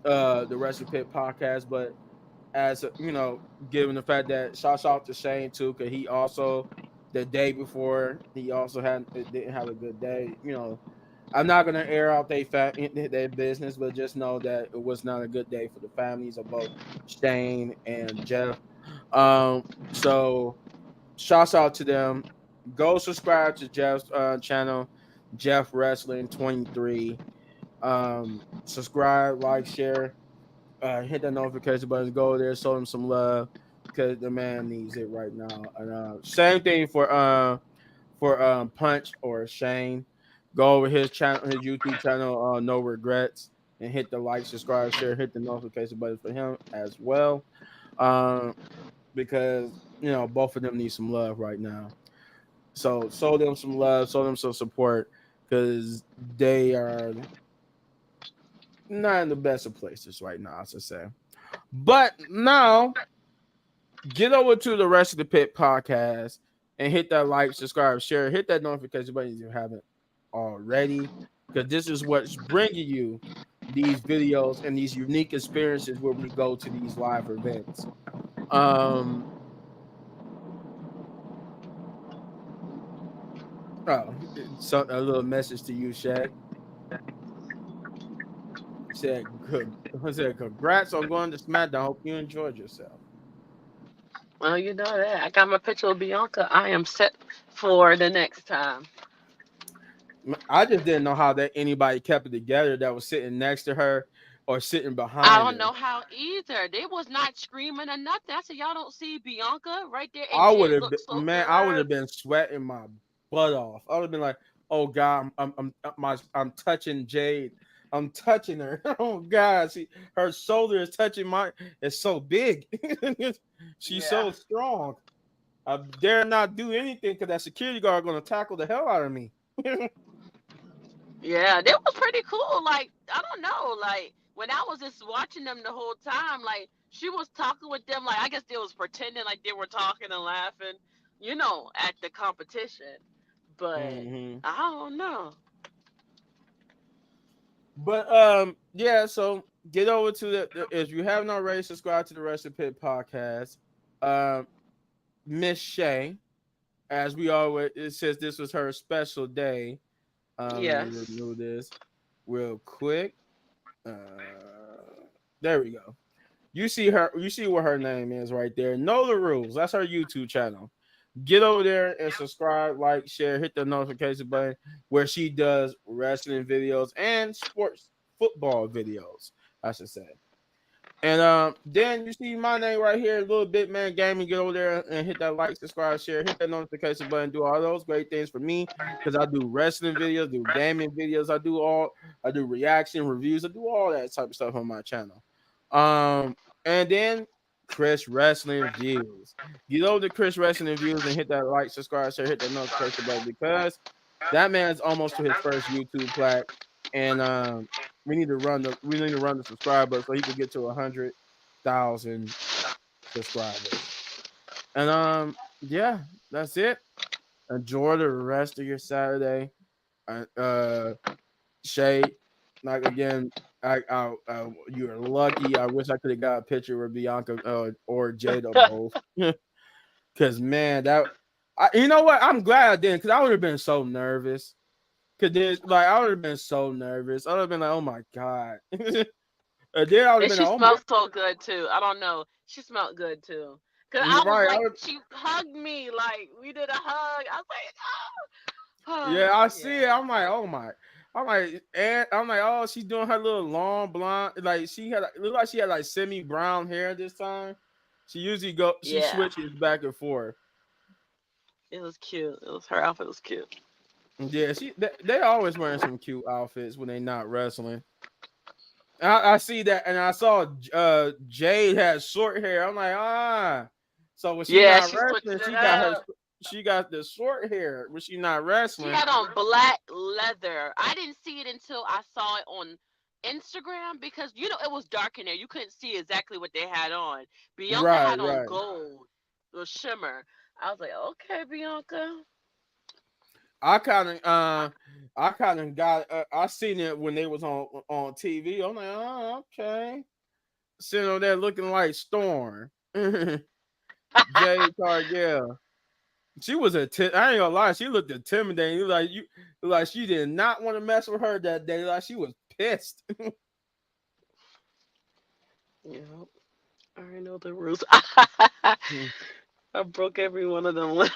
the Wrestling Pit podcast, but given the fact that shouts out to Shane too, because he also the day before he also didn't have a good day. I'm not gonna air out their business, but just know that it was not a good day for the families of both Shane and Jeff. Um, so shouts out to them. Go subscribe to Jeff's channel, Jeff Wrestling 23. Subscribe, like, share, hit that notification button. Go there, show him some love because the man needs it right now. And same thing for Punch or Shane. Go over his channel, his YouTube channel, No Regrets, and hit the like, subscribe, share, hit the notification button for him as well. Um, because both of them need some love right now. So show them some love, show them some support, because they are not in the best of places right now, as I say. But now get over to the Rest of the Pit podcast and hit that like, subscribe, share, hit that notification button if you haven't already, because this is what's bringing you these videos and these unique experiences when we go to these live events. Um, oh, so a little message to you, Shaq. Said good. I said congrats on going to SmackDown. Hope you enjoyed yourself. Well, you know that. I got my picture of Bianca. I am set for the next time. I just didn't know how that anybody kept it together that was sitting next to her or sitting I behind don't her. know how either. They was not screaming or nothing. I said, y'all don't see Bianca right there, and I would Jade have been, looks so man. I would good. have been sweating my butt off. I would have been like, "Oh God, I'm touching Jade. I'm touching her. Oh God, her shoulder is touching mine. It's so big. She's Yeah. so strong. I dare not do anything because that security guard gonna tackle the hell out of me." Yeah, they was pretty cool. Like, I don't know, like when I was just watching them the whole time, like she was talking with them, like I guess they was pretending like they were talking and laughing, at the competition. But hmm I don't know. But yeah. So get over to if you haven't already subscribed to the Rest of Pit podcast. Um, Miss Shay, as we always, it says this was her special day. Let me Yes. renew this real quick. There we go. You see her, you see what her name is right there. Know the rules. That's her YouTube channel. Get over there and subscribe, like, share, hit the notification button where she does wrestling videos and sports football videos, I should say. And then you see my name right here, Little Bit Man Gaming. Get over there and hit that like, subscribe, share, hit that notification button, do all those great things for me because I do wrestling videos, do gaming videos, I do reaction reviews, I do all that type of stuff on my channel. And then Chris Wrestling Views. Get over to Chris Wrestling Views and hit that like, subscribe, share, hit that notification button because that man's almost to his first YouTube plaque, and we need to run the subscriber so he can get to 100,000 subscribers. And yeah, that's it. Enjoy the rest of your Saturday. Uh, Shay, like again, you're lucky. I wish I could have got a picture with Bianca or Jada both, because man, that You know what? I'm glad I didn't, because I would have been so nervous. Cause then, like, I would have been so nervous. I would have been like, "Oh my god!" And then I would have And been she like, "Oh my." smelled so good too. I don't know. She smelled good too. Cause I was Right? like, she hugged me. Like we did a hug. I was like, oh, Yeah, I see yeah, it. I'm like, "Oh my." I'm like, and I'm like, "Oh, she's doing her little long blonde." Like she had, it looked like she had like semi brown hair this time. She yeah. switches back and forth. It was cute. It was her outfit was cute. Yeah, they always wearing some cute outfits when they not wrestling. I see that, and I saw Jade has short hair. I'm like, ah. So when she Yeah, not she switched wrestling, it up. she got the short hair when she not She wrestling. had on black leather. I didn't see it until I saw it on Instagram because it was dark in there. You couldn't see exactly what they had on. Bianca Right, had on right. gold, the shimmer. I was like, okay, Bianca. I kind of I kind of got I seen it when they was on TV. I'm like, oh, okay. Sitting on there looking like Storm. Jade Cargill. She was I ain't gonna lie, she looked intimidating. You like she did not want to mess with her that day. Like she was pissed. Yeah, I already know the rules. I broke every one of them.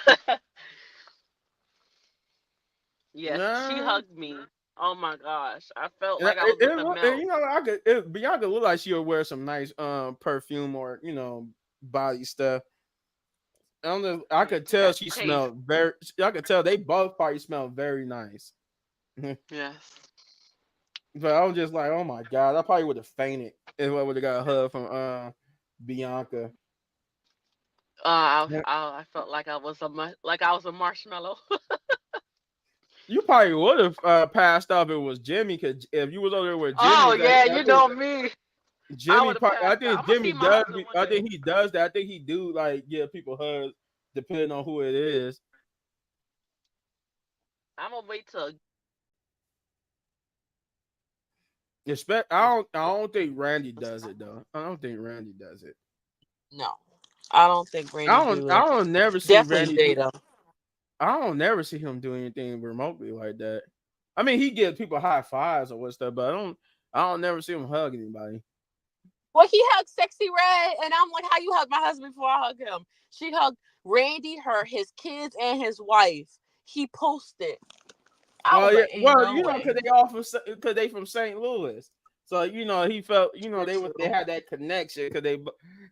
Yeah, she Nah. hugged me. Oh my gosh. I felt And like I was about to you melt. know, Bianca look like she'll wear some nice perfume or body stuff. I don't know. I Yeah, could she tell got she taste. smelled very. I could tell they both probably smell very nice. Yes. But I was just like, oh my god, I probably would have fainted if I would have got a hug from Bianca. Yeah. I felt like I was a marshmallow. You probably would have passed out if it was Jimmy, because if you was over there with Jimmy, Oh yeah, you know me. I would have I passed out. think I'm gonna see Jimmy my does. husband one I day. think he does that. I think he do like give people hugs depending on who it is. I'm gonna wait till I don't think Randy does it though. I don't think Randy does it. no. I don't think Randy do I it. don't never see Definitely Randy do. Jada. I don't never see him do anything remotely like that. I mean, he gives people high fives or what stuff, but I don't never see him hug anybody. Well, he hugged Sexy Red, and I'm like, how you hug my husband before I hug him? She hugged Randy, his kids, and his wife. He posted. I Oh was yeah, like, ain't well, no way. because they from St. Louis, so he felt You're they true. had that connection because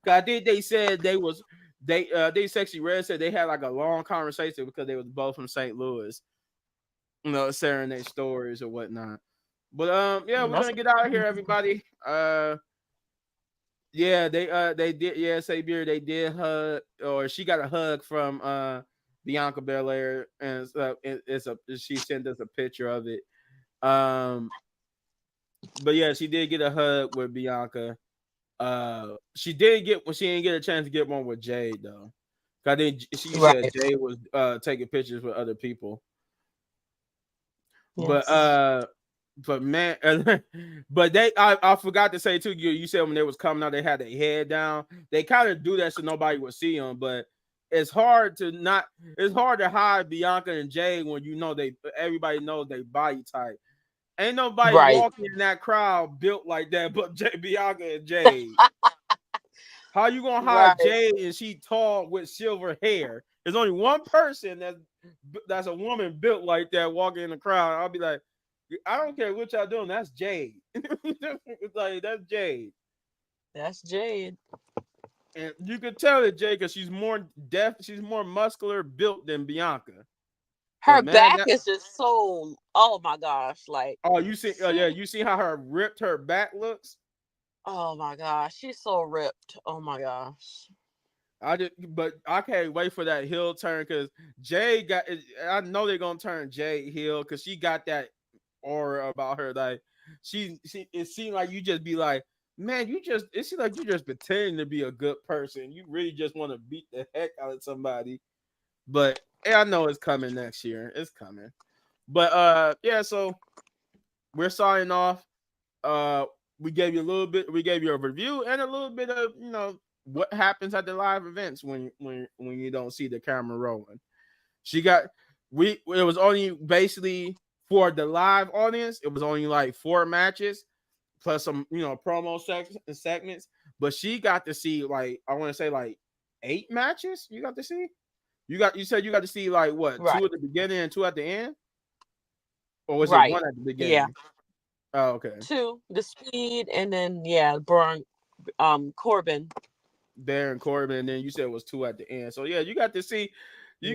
cause I think they said they Sexy Red said they had like a long conversation because they was both from St. Louis, sharing their stories or whatnot. But yeah, we're That's gonna get out of here, everybody. Yeah, they did. Yeah, Sabier, they did hug, or she got a hug from Bianca Belair, and she sent us a picture of it. Um, but yeah, she did get a hug with Bianca. She didn't get a chance to get one with Jade though. I think she said right. Jade was taking pictures with other people. But Yes. man, but I forgot to say too. You said when they was coming out, they had their head down. They kind of do that so nobody would see them. But it's hard to not. It's hard to hide Bianca and Jay when everybody knows they body type. Ain't nobody Right. walking in that crowd built like that, but Bianca and Jade. How you gonna hide Right. Jade and she tall with silver hair? There's only one person that's a woman built like that walking in the crowd. I'll be like, I don't care what y'all doing. That's Jade. It's like that's Jade, That's Jade. and you could tell that Jade because she's more deaf. She's more muscular built than Bianca. Her But man, back is just so. Oh my gosh! Like you see, she. yeah, you see how her ripped her back looks. Oh my gosh, she's so ripped. Oh my gosh. But I can't wait for that heel turn because Jade got. I know they're gonna turn Jade heel because she got that aura about her. Like it seemed like you just be like, man, it seems like you just pretending to be a good person. You really just want to beat the heck out of somebody. But yeah, I know it's coming next year. It's coming. But yeah, so we're signing off. Uh, we gave you a little bit. We gave you a review and a little bit of what happens at the live events when you don't see the camera rolling. She got it was only basically for the live audience, it was only like 4 matches plus some, promo segments. But she got to see like I want to say like 8 matches. You got to see. You said you got to see like what, Right. 2 at the beginning and 2 at the end, or was it Right. 1 at the Yeah. beginning? Oh, okay. Two, the speed, and then yeah, Corbin. Baron Corbin, and then you said it was 2 at the end. So yeah, you Yeah.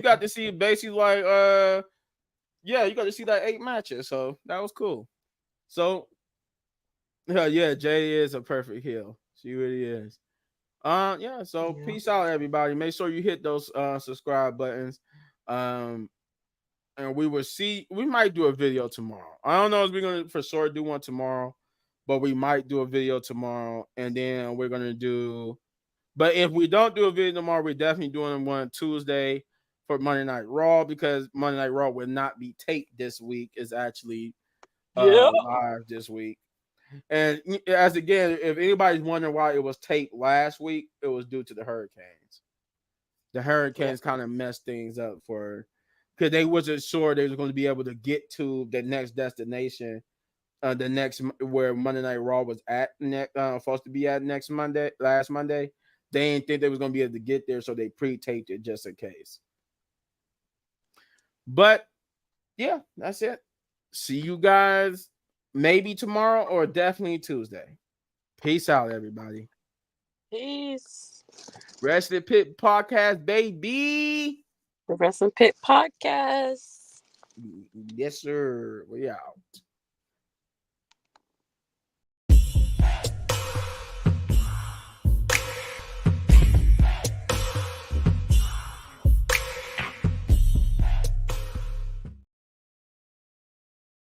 got to see basically like yeah, you got to see that 8 matches. So that was cool. So yeah, Jay is a perfect heel. She really is. Yeah, so Yeah. peace out everybody. Make sure you hit those subscribe buttons. Um and we might do a video tomorrow. I don't know if we're gonna for sure do one tomorrow, but we might do a video tomorrow, and then we're gonna do. But if we don't do a video tomorrow, we're definitely doing one Tuesday for Monday Night Raw, because Monday Night Raw will not be taped this week. It's actually Yeah. live this week. And as again, if anybody's wondering why it was taped last week, it was due to the hurricanes. The Yeah. hurricanes kind of messed things up for, because they wasn't sure they was going to be able to get to the next destination, the next where Monday Night Raw was at supposed to be at last Monday. They didn't think they was going to be able to get there, so they pre-taped it just in case. But yeah, that's it. See you guys maybe tomorrow or definitely Tuesday. Peace out, everybody. Peace. Wrestling Pit Podcast, baby. The Wrestling Pit Podcast. Yes, sir. We out.